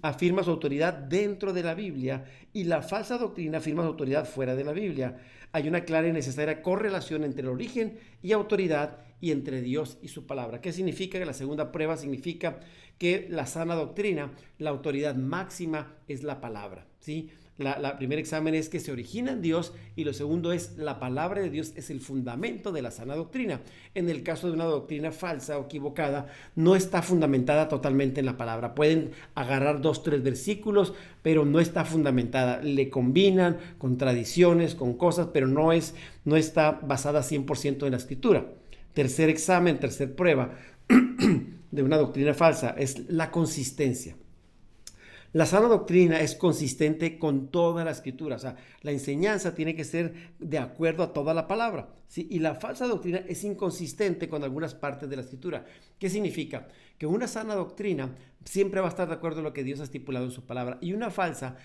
afirma su autoridad dentro de la Biblia y la falsa doctrina afirma su autoridad fuera de la Biblia. Hay una clara y necesaria correlación entre el origen y autoridad y entre Dios y su palabra. ¿Qué significa? Que la segunda prueba significa que la sana doctrina, la autoridad máxima es la palabra, ¿sí? La primer examen es que se origina en Dios y lo segundo es la palabra de Dios es el fundamento de la sana doctrina. En el caso de una doctrina falsa o equivocada, no está fundamentada totalmente en la palabra. Pueden agarrar 2, 3 versículos, pero no está fundamentada. Le combinan con tradiciones, con cosas, pero no está basada 100% en la escritura. Tercer examen, tercer prueba de una doctrina falsa es la consistencia. La sana doctrina es consistente con toda la escritura, o sea, la enseñanza tiene que ser de acuerdo a toda la palabra, ¿sí? Y la falsa doctrina es inconsistente con algunas partes de la escritura. ¿Qué significa? Que una sana doctrina siempre va a estar de acuerdo a lo que Dios ha estipulado en su palabra, y una falsa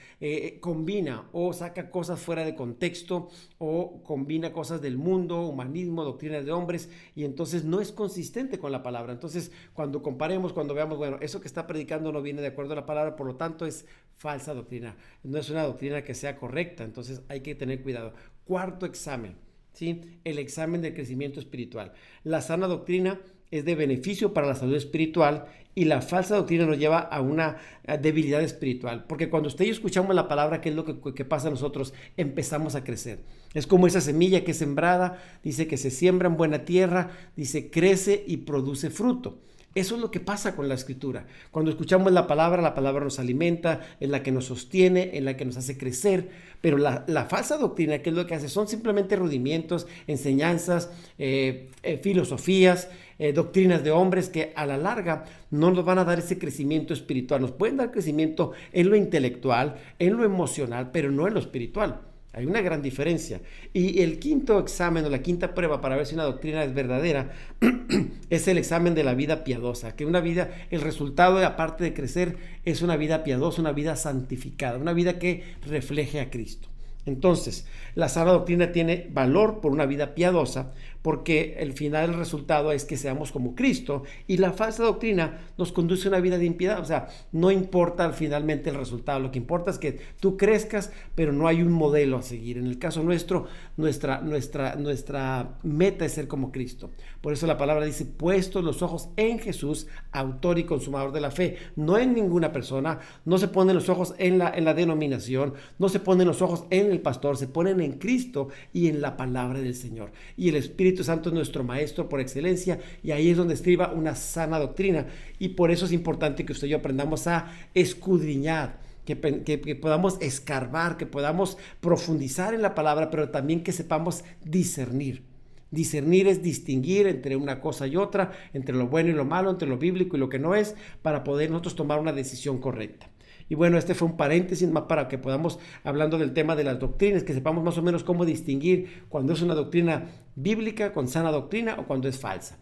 combina o saca cosas fuera de contexto o combina cosas del mundo, humanismo, doctrinas de hombres, y entonces no es consistente con la palabra. Entonces, cuando comparemos, cuando veamos, bueno, eso que está predicando no viene de acuerdo a la palabra, por lo tanto es falsa doctrina, no es una doctrina que sea correcta, entonces hay que tener cuidado. Cuarto examen, ¿sí? El examen del crecimiento espiritual. La sana doctrina es de beneficio para la salud espiritual y la falsa doctrina nos lleva a una debilidad espiritual, porque cuando usted y yo escuchamos la palabra, ¿qué es lo que pasa a nosotros? Empezamos a crecer. Es como esa semilla que es sembrada, dice que se siembra en buena tierra, dice crece y produce fruto. Eso es lo que pasa con la escritura. Cuando escuchamos la palabra nos alimenta, es la que nos sostiene, es la que nos hace crecer. Pero la falsa doctrina, ¿qué es lo que hace? Son simplemente rudimentos, enseñanzas, filosofías, doctrinas de hombres que a la larga no nos van a dar ese crecimiento espiritual. Nos pueden dar crecimiento en lo intelectual, en lo emocional, pero no en lo espiritual. Hay una gran diferencia. Y el quinto examen o la quinta prueba para ver si una doctrina es verdadera es el examen de la vida piadosa. Que una vida, el resultado, aparte de crecer, es una vida piadosa, una vida santificada, una vida que refleje a Cristo. Entonces, la sana doctrina tiene valor por una vida piadosa, porque el final, el resultado es que seamos como Cristo, y la falsa doctrina nos conduce a una vida de impiedad. O sea, no importa finalmente el resultado, lo que importa es que tú crezcas, pero no hay un modelo a seguir. En el caso nuestro, nuestra meta es ser como Cristo. Por eso la palabra dice, puestos los ojos en Jesús, autor y consumador de la fe, no en ninguna persona. No se ponen los ojos en la denominación, no se ponen los ojos en el pastor, se ponen en Cristo y en la palabra del Señor. Y el Espíritu Santo es nuestro maestro por excelencia, y ahí es donde estriba una sana doctrina. Y por eso es importante que usted y yo aprendamos a escudriñar, que podamos escarbar, que podamos profundizar en la palabra, pero también que sepamos discernir. Discernir es distinguir entre una cosa y otra, entre lo bueno y lo malo, entre lo bíblico y lo que no es, para poder nosotros tomar una decisión correcta. Y bueno, este fue un paréntesis más para que podamos, hablando del tema de las doctrinas, que sepamos más o menos cómo distinguir cuando es una doctrina bíblica, con sana doctrina, o cuando es falsa.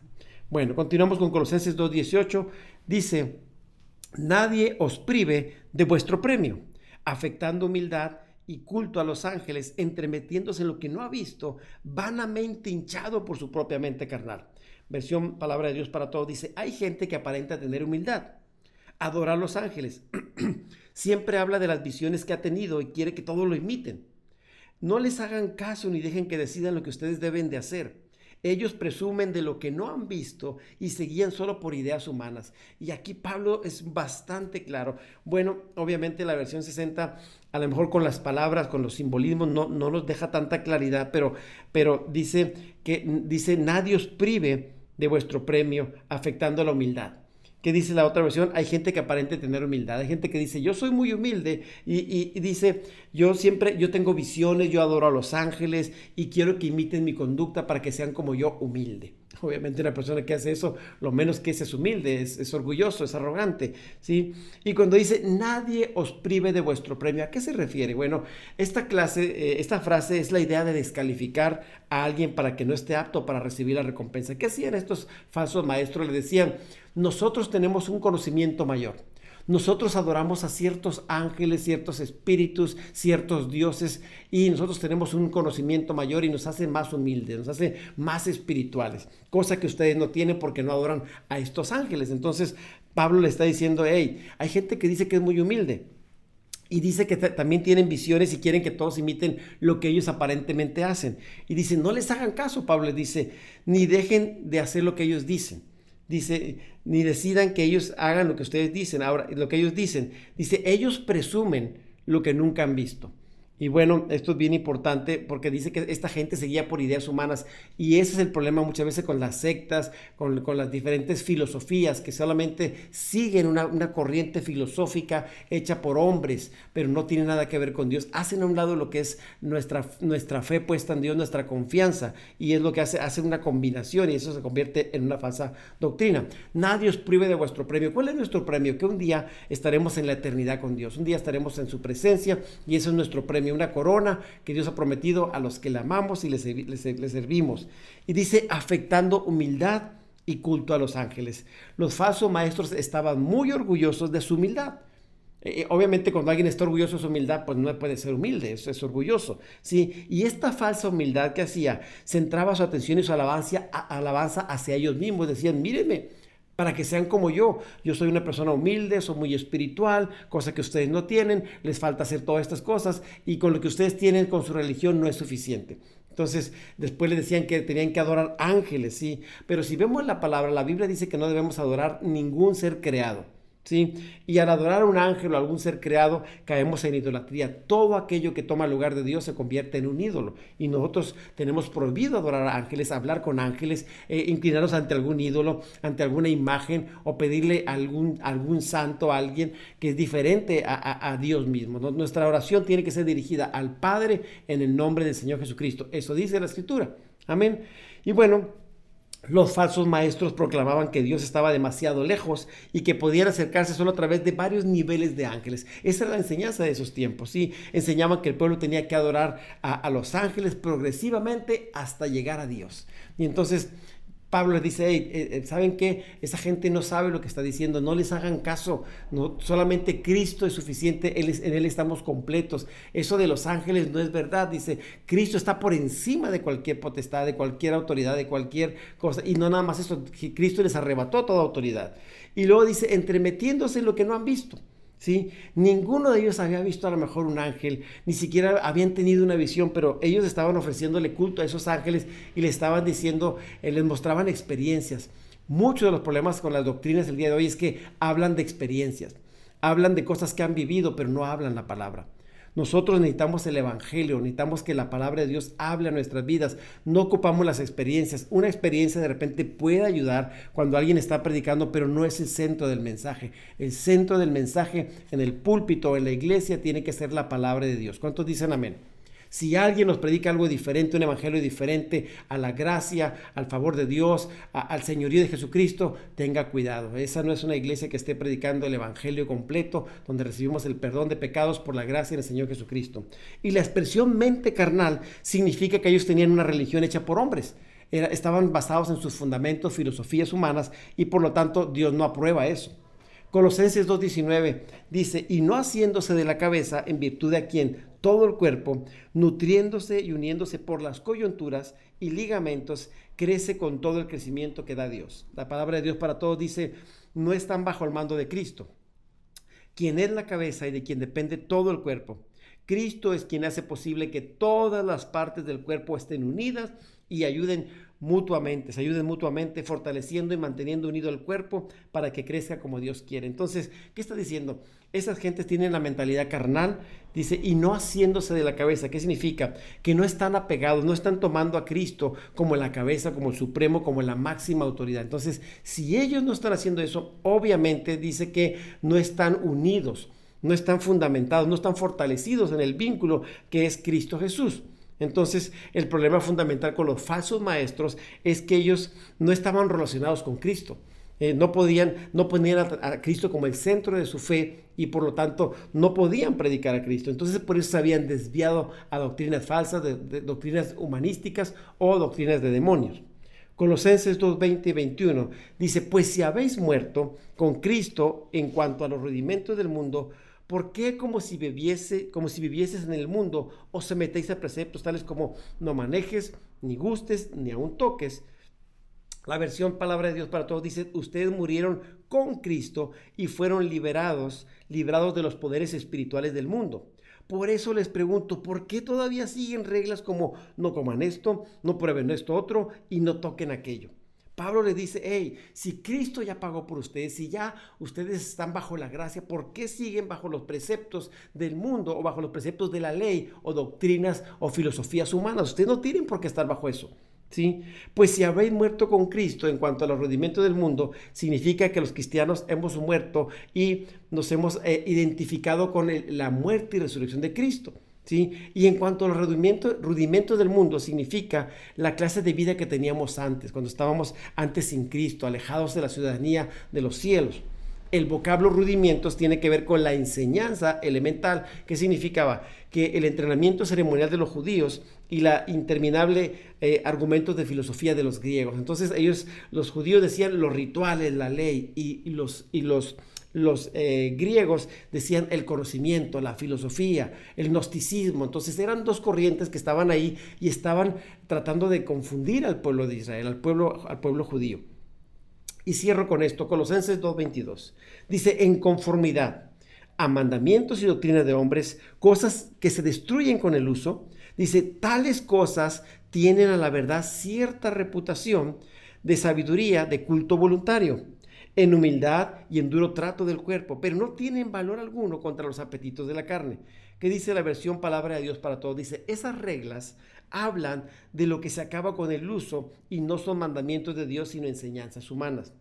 Bueno, continuamos con Colosenses 2:18. Dice, nadie os prive de vuestro premio, afectando humildad y culto a los ángeles, entremetiéndose en lo que no ha visto, vanamente hinchado por su propia mente carnal. Versión Palabra de Dios para Todos dice, hay gente que aparenta tener humildad, adora a los ángeles, siempre habla de las visiones que ha tenido y quiere que todos lo imiten. No les hagan caso ni dejen que decidan lo que ustedes deben de hacer. Ellos presumen de lo que no han visto y se guían solo por ideas humanas. Y aquí Pablo es bastante claro. Bueno, obviamente la versión 60, a lo mejor con las palabras, con los simbolismos, no nos deja tanta claridad, pero dice nadie os prive de vuestro premio, afectando la humildad. ¿Qué dice la otra versión? Hay gente que aparente tener humildad, hay gente que dice, yo soy muy humilde y dice, yo tengo visiones, yo adoro a los ángeles y quiero que imiten mi conducta para que sean como yo, humilde. Obviamente una persona que hace eso, lo menos que es humilde, es orgulloso, es arrogante, ¿sí? Y cuando dice, nadie os prive de vuestro premio, ¿a qué se refiere? Bueno, esta frase es la idea de descalificar a alguien para que no esté apto para recibir la recompensa. ¿Qué hacían estos falsos maestros? Le decían, nosotros tenemos un conocimiento mayor. Nosotros adoramos a ciertos ángeles, ciertos espíritus, ciertos dioses y nosotros tenemos un conocimiento mayor y nos hace más humildes, nos hace más espirituales, cosa que ustedes no tienen porque no adoran a estos ángeles. Entonces Pablo le está diciendo, hey, hay gente que dice que es muy humilde y dice que también tienen visiones y quieren que todos imiten lo que ellos aparentemente hacen. Y dice, no les hagan caso, Pablo les dice, ni dejen de hacer lo que ellos dicen. Dice, ni decidan que ellos hagan lo que ustedes dicen. Ahora, lo que ellos dicen, dice, ellos presumen lo que nunca han visto. Y bueno, esto es bien importante porque dice que esta gente se guía por ideas humanas y ese es el problema muchas veces con las sectas, con las diferentes filosofías que solamente siguen una corriente filosófica hecha por hombres, pero no tiene nada que ver con Dios. Hacen a un lado lo que es nuestra fe puesta en Dios, nuestra confianza, y es lo que hacen una combinación y eso se convierte en una falsa doctrina. Nadie os prive de vuestro premio. ¿Cuál es nuestro premio? Que un día estaremos en la eternidad con Dios, un día estaremos en su presencia y eso es nuestro premio. Una corona que Dios ha prometido a los que le amamos y le servimos. Y dice, afectando humildad y culto a los ángeles. Los falsos maestros estaban muy orgullosos de su humildad. Obviamente cuando alguien está orgulloso de su humildad, pues no puede ser humilde, eso es orgulloso, ¿sí? Y esta falsa humildad que hacía, centraba su atención y su alabanza hacia ellos mismos. Decían, mírenme, para que sean como yo soy una persona humilde, soy muy espiritual, cosa que ustedes no tienen, les falta hacer todas estas cosas y con lo que ustedes tienen con su religión no es suficiente. Entonces, después le decían que tenían que adorar ángeles, ¿sí? Pero si vemos la palabra, la Biblia dice que no debemos adorar ningún ser creado, ¿sí? Y al adorar a un ángel o a algún ser creado, caemos en idolatría. Todo aquello que toma lugar de Dios se convierte en un ídolo. Y nosotros tenemos prohibido adorar a ángeles, hablar con ángeles, inclinarnos ante algún ídolo, ante alguna imagen o pedirle a algún santo, a alguien que es diferente a Dios mismo. Nuestra oración tiene que ser dirigida al Padre en el nombre del Señor Jesucristo. Eso dice la Escritura. Amén. Y bueno, los falsos maestros proclamaban que Dios estaba demasiado lejos y que podían acercarse solo a través de varios niveles de ángeles. Esa era la enseñanza de esos tiempos, ¿sí? Enseñaban que el pueblo tenía que adorar a los ángeles progresivamente hasta llegar a Dios. Y entonces Pablo les dice, hey, ¿saben qué? Esa gente no sabe lo que está diciendo, no les hagan caso, no, solamente Cristo es suficiente, en Él estamos completos. Eso de los ángeles no es verdad, dice, Cristo está por encima de cualquier potestad, de cualquier autoridad, de cualquier cosa, y no nada más eso, Cristo les arrebató toda autoridad. Y luego dice, entremetiéndose en lo que no han visto. ¿Sí? Ninguno de ellos había visto a lo mejor un ángel, ni siquiera habían tenido una visión, pero ellos estaban ofreciéndole culto a esos ángeles y le estaban diciendo, les mostraban experiencias. Muchos de los problemas con las doctrinas del día de hoy es que hablan de experiencias, hablan de cosas que han vivido, pero no hablan la palabra. Nosotros necesitamos el evangelio, necesitamos que la palabra de Dios hable a nuestras vidas. No ocupamos las experiencias. Una experiencia de repente puede ayudar cuando alguien está predicando, pero no es el centro del mensaje. El centro del mensaje en el púlpito o en la iglesia tiene que ser la palabra de Dios. ¿Cuántos dicen amén? Si alguien nos predica algo diferente, un evangelio diferente a la gracia, al favor de Dios, al señorío de Jesucristo, tenga cuidado. Esa no es una iglesia que esté predicando el evangelio completo, donde recibimos el perdón de pecados por la gracia del Señor Jesucristo. Y la expresión mente carnal significa que ellos tenían una religión hecha por hombres. Estaban basados en sus fundamentos, filosofías humanas, y por lo tanto Dios no aprueba eso. Colosenses 2:19 dice, y no haciéndose de la cabeza en virtud de a quien todo el cuerpo, nutriéndose y uniéndose por las coyunturas y ligamentos, crece con todo el crecimiento que da Dios. La palabra de Dios para todos dice, no están bajo el mando de Cristo, quien es la cabeza y de quien depende todo el cuerpo. Cristo es quien hace posible que todas las partes del cuerpo estén unidas y se ayuden mutuamente, fortaleciendo y manteniendo unido el cuerpo para que crezca como Dios quiere. Entonces, ¿qué está diciendo? Esas gentes tienen la mentalidad carnal, dice, y no haciéndose de la cabeza. ¿Qué significa? Que no están apegados, no están tomando a Cristo como la cabeza, como el supremo, como la máxima autoridad. Entonces, si ellos no están haciendo eso, obviamente dice que no están unidos, no están fundamentados, no están fortalecidos en el vínculo que es Cristo Jesús. Entonces, el problema fundamental con los falsos maestros es que ellos no estaban relacionados con Cristo. No ponían a Cristo como el centro de su fe y por lo tanto no podían predicar a Cristo. Entonces por eso se habían desviado a doctrinas falsas, de doctrinas humanísticas o doctrinas de demonios. Colosenses 2:20 y 21 dice, pues si habéis muerto con Cristo en cuanto a los rudimentos del mundo, ¿por qué como si vivieses en el mundo os sometéis a preceptos tales como no manejes, ni gustes, ni aun toques? La versión Palabra de Dios para Todos dice, ustedes murieron con Cristo y fueron librados de los poderes espirituales del mundo. Por eso les pregunto, ¿por qué todavía siguen reglas como no coman esto, no prueben esto otro y no toquen aquello? Pablo le dice, hey, si Cristo ya pagó por ustedes, si ya ustedes están bajo la gracia, ¿por qué siguen bajo los preceptos del mundo o bajo los preceptos de la ley o doctrinas o filosofías humanas? Ustedes no tienen por qué estar bajo eso. ¿Sí? Pues si habéis muerto con Cristo en cuanto a los rudimentos del mundo, significa que los cristianos hemos muerto y nos hemos identificado con la muerte y resurrección de Cristo. ¿Sí? Y en cuanto a los rudimentos del mundo, significa la clase de vida que teníamos antes, cuando estábamos antes sin Cristo, alejados de la ciudadanía de los cielos. El vocablo rudimientos tiene que ver con la enseñanza elemental, que significaba que el entrenamiento ceremonial de los judíos y la interminable argumentos de filosofía de los griegos. Entonces los judíos decían los rituales, la ley, y los griegos decían el conocimiento, la filosofía, el gnosticismo. Entonces eran dos corrientes que estaban ahí y estaban tratando de confundir al pueblo de Israel, al pueblo judío. Y cierro con esto, Colosenses 2:22. Dice, en conformidad a mandamientos y doctrinas de hombres, cosas que se destruyen con el uso, dice, tales cosas tienen a la verdad cierta reputación de sabiduría, de culto voluntario, en humildad y en duro trato del cuerpo, pero no tienen valor alguno contra los apetitos de la carne. ¿Qué dice la versión Palabra de Dios para Todos? Dice, esas reglas hablan de lo que se acaba con el uso y no son mandamientos de Dios, sino enseñanzas humanas.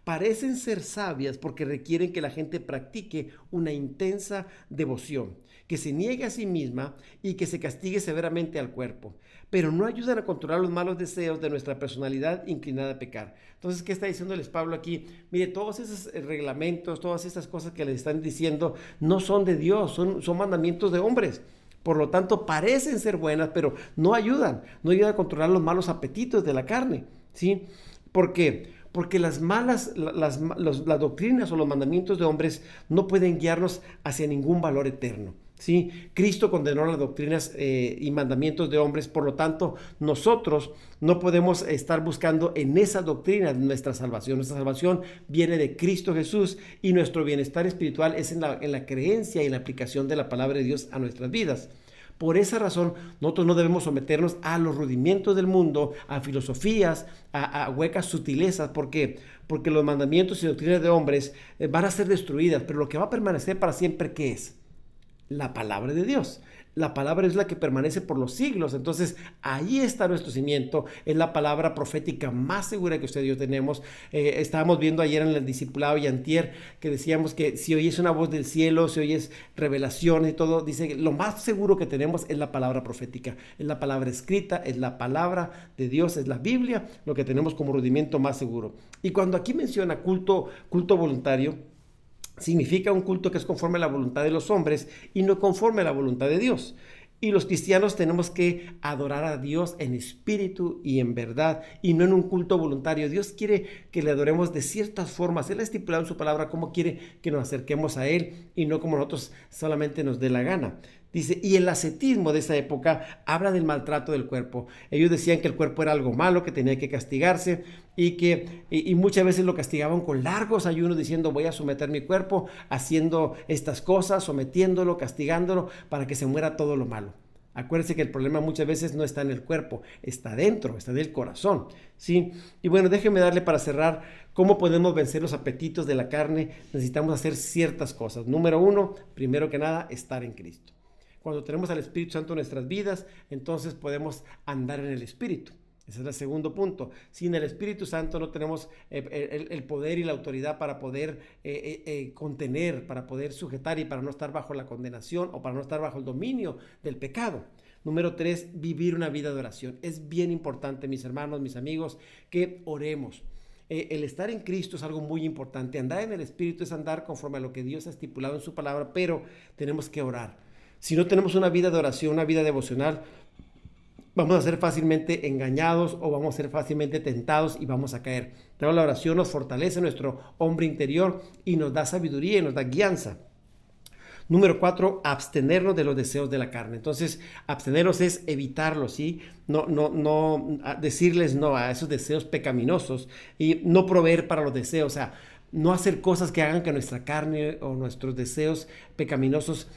Parecen ser sabias porque requieren que la gente practique una intensa devoción, que se niegue a sí misma y que se castigue severamente al cuerpo, pero no ayudan a controlar los malos deseos de nuestra personalidad inclinada a pecar. Entonces, ¿qué está diciéndoles Pablo aquí? Mire, todos esos reglamentos, todas estas cosas que les están diciendo no son de Dios, son mandamientos de hombres. Por lo tanto, parecen ser buenas, pero no ayudan a controlar los malos apetitos de la carne, ¿sí? ¿Por qué? Porque las doctrinas o los mandamientos de hombres no pueden guiarnos hacia ningún valor eterno, ¿sí? Cristo condenó las doctrinas y mandamientos de hombres, por lo tanto, nosotros no podemos estar buscando en esas doctrinas nuestra salvación. Nuestra salvación viene de Cristo Jesús y nuestro bienestar espiritual es en la creencia y la aplicación de la palabra de Dios a nuestras vidas. Por esa razón, nosotros no debemos someternos a los rudimentos del mundo, a filosofías, a huecas sutilezas. ¿Por qué? Porque los mandamientos y doctrinas de hombres van a ser destruidas, pero lo que va a permanecer para siempre, ¿qué es? La palabra de Dios. La palabra es la que permanece por los siglos. Entonces, ahí está nuestro cimiento. Es la palabra profética más segura que usted y yo tenemos. Estábamos viendo ayer en el discipulado y antier que decíamos que si oyes una voz del cielo, si oyes revelaciones y todo, dice que lo más seguro que tenemos es la palabra profética. Es la palabra escrita, es la palabra de Dios, es la Biblia, lo que tenemos como rudimento más seguro. Y cuando aquí menciona culto voluntario, significa un culto que es conforme a la voluntad de los hombres y no conforme a la voluntad de Dios. Y los cristianos tenemos que adorar a Dios en espíritu y en verdad y no en un culto voluntario. Dios quiere que le adoremos de ciertas formas. Él ha estipulado en su palabra cómo quiere que nos acerquemos a Él y no como nosotros solamente nos dé la gana. Dice, y el ascetismo de esa época habla del maltrato del cuerpo. Ellos decían que el cuerpo era algo malo, que tenía que castigarse y muchas veces lo castigaban con largos ayunos diciendo voy a someter mi cuerpo haciendo estas cosas, sometiéndolo, castigándolo para que se muera todo lo malo. Acuérdense que el problema muchas veces no está en el cuerpo, está dentro, está en el corazón, ¿sí? Y bueno, déjenme darle para cerrar cómo podemos vencer los apetitos de la carne. Necesitamos hacer ciertas cosas. Número 1, primero que nada, estar en Cristo. Cuando tenemos al Espíritu Santo en nuestras vidas, entonces podemos andar en el Espíritu. Ese es el segundo punto. Sin el Espíritu Santo no tenemos el poder y la autoridad para poder contener, para poder sujetar y para no estar bajo la condenación o para no estar bajo el dominio del pecado. Número 3, vivir una vida de oración. Es bien importante, mis hermanos, mis amigos, que oremos. El estar en Cristo es algo muy importante. Andar en el Espíritu es andar conforme a lo que Dios ha estipulado en su palabra, pero tenemos que orar. Si no tenemos una vida de oración, una vida devocional, vamos a ser fácilmente engañados o vamos a ser fácilmente tentados y vamos a caer. Pero la oración nos fortalece nuestro hombre interior y nos da sabiduría y nos da guianza. Número 4, abstenernos de los deseos de la carne. Entonces, abstenernos es evitarlos, ¿sí? No decirles no a esos deseos pecaminosos y no proveer para los deseos, o sea, no hacer cosas que hagan que nuestra carne o nuestros deseos pecaminosos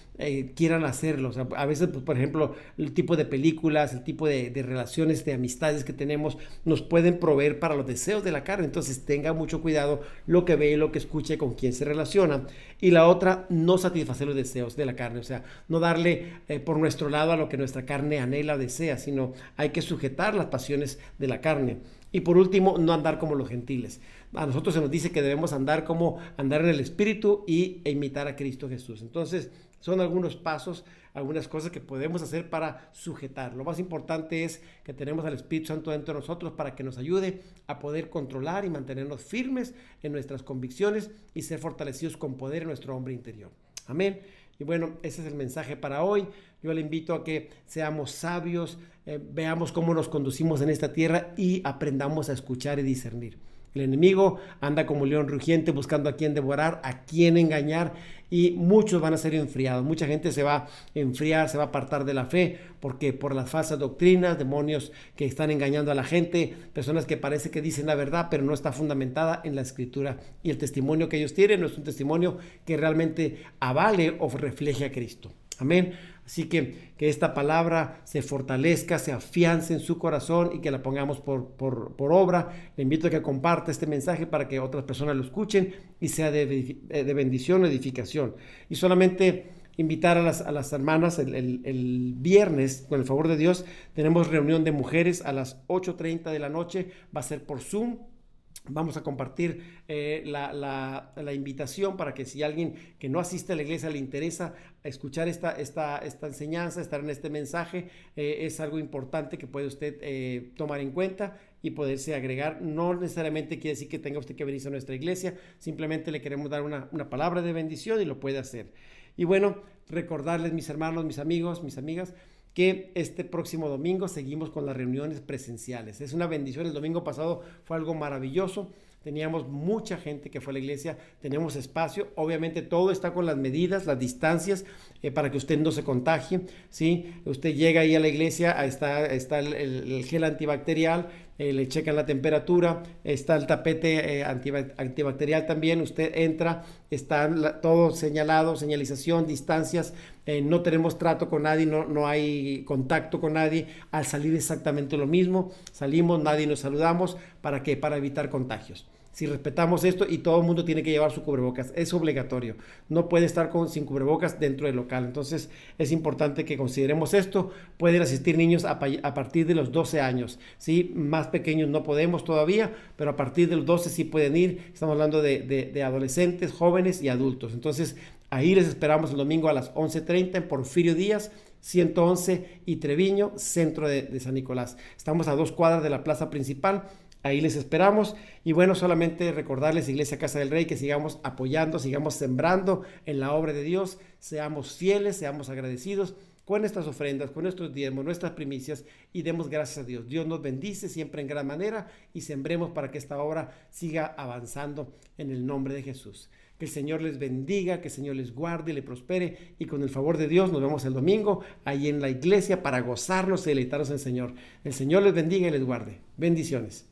quieran hacerlo. O sea, a veces, pues, por ejemplo, el tipo de películas, el tipo de relaciones, de amistades que tenemos, nos pueden proveer para los deseos de la carne. Entonces, tenga mucho cuidado lo que ve, lo que escuche, con quién se relaciona. Y la otra, no satisfacer los deseos de la carne. O sea, no darle por nuestro lado a lo que nuestra carne anhela o desea, sino hay que sujetar las pasiones de la carne. Y por último, no andar como los gentiles. A nosotros se nos dice que debemos andar en el Espíritu e imitar a Cristo Jesús. Entonces, son algunos pasos, algunas cosas que podemos hacer para sujetar. Lo más importante es que tenemos al Espíritu Santo dentro de nosotros para que nos ayude a poder controlar y mantenernos firmes en nuestras convicciones y ser fortalecidos con poder en nuestro hombre interior. Amén. Y bueno, ese es el mensaje para hoy. Yo le invito a que seamos sabios, veamos cómo nos conducimos en esta tierra y aprendamos a escuchar y discernir. El enemigo anda como león rugiente buscando a quién devorar, a quién engañar, y muchos van a ser enfriados. Mucha gente se va a enfriar, se va a apartar de la fe, porque por las falsas doctrinas, demonios que están engañando a la gente, personas que parece que dicen la verdad, pero no está fundamentada en la Escritura. Y el testimonio que ellos tienen no es un testimonio que realmente avale o refleje a Cristo. Amén. Así que esta palabra se fortalezca, se afiance en su corazón y que la pongamos por obra. Le invito a que comparta este mensaje para que otras personas lo escuchen y sea de bendición o edificación. Y solamente invitar a las hermanas el viernes, con el favor de Dios, tenemos reunión de mujeres a las 8:30 de la noche. Va a ser por Zoom. Vamos a compartir la invitación para que si alguien que no asiste a la iglesia le interesa escuchar esta enseñanza, estar en este mensaje, es algo importante que puede usted tomar en cuenta y poderse agregar. No necesariamente quiere decir que tenga usted que venirse a nuestra iglesia, simplemente le queremos dar una palabra de bendición y lo puede hacer. Y bueno, recordarles, mis hermanos, mis amigos, mis amigas, que este próximo domingo seguimos con las reuniones presenciales. Es una bendición. El domingo pasado fue algo maravilloso. Teníamos mucha gente que fue a la iglesia, tenemos espacio. Obviamente todo está con las medidas, las distancias, para que usted no se contagie, ¿sí? Usted llega ahí a la iglesia, está el gel antibacterial, le checan la temperatura, está el tapete antibacterial también. Usted entra, está todo señalado, señalización, distancias, no tenemos trato con nadie, no hay contacto con nadie. Al salir exactamente lo mismo, salimos, nadie nos saludamos. ¿Para qué? Para evitar contagios. Si respetamos esto, y todo el mundo tiene que llevar su cubrebocas, es obligatorio. No puede estar sin cubrebocas dentro del local. Entonces es importante que consideremos esto. Pueden asistir niños a partir de los 12 años, ¿sí? Más pequeños no podemos todavía, pero a partir de los 12 sí pueden ir. Estamos hablando de adolescentes, jóvenes y adultos. Entonces ahí les esperamos el domingo a las 11:30 en Porfirio Díaz, 111 y Treviño, centro de San Nicolás. Estamos a 2 cuadras de la plaza principal. Ahí les esperamos. Y bueno, solamente recordarles, Iglesia Casa del Rey, que sigamos apoyando, sigamos sembrando en la obra de Dios, seamos fieles, seamos agradecidos con estas ofrendas, con nuestros diezmos, nuestras primicias, y demos gracias a Dios. Dios nos bendice siempre en gran manera y sembremos para que esta obra siga avanzando en el nombre de Jesús. Que el Señor les bendiga, que el Señor les guarde y le prospere. Y con el favor de Dios nos vemos el domingo ahí en la iglesia para gozarnos y deleitarnos en el Señor. El Señor les bendiga y les guarde. Bendiciones.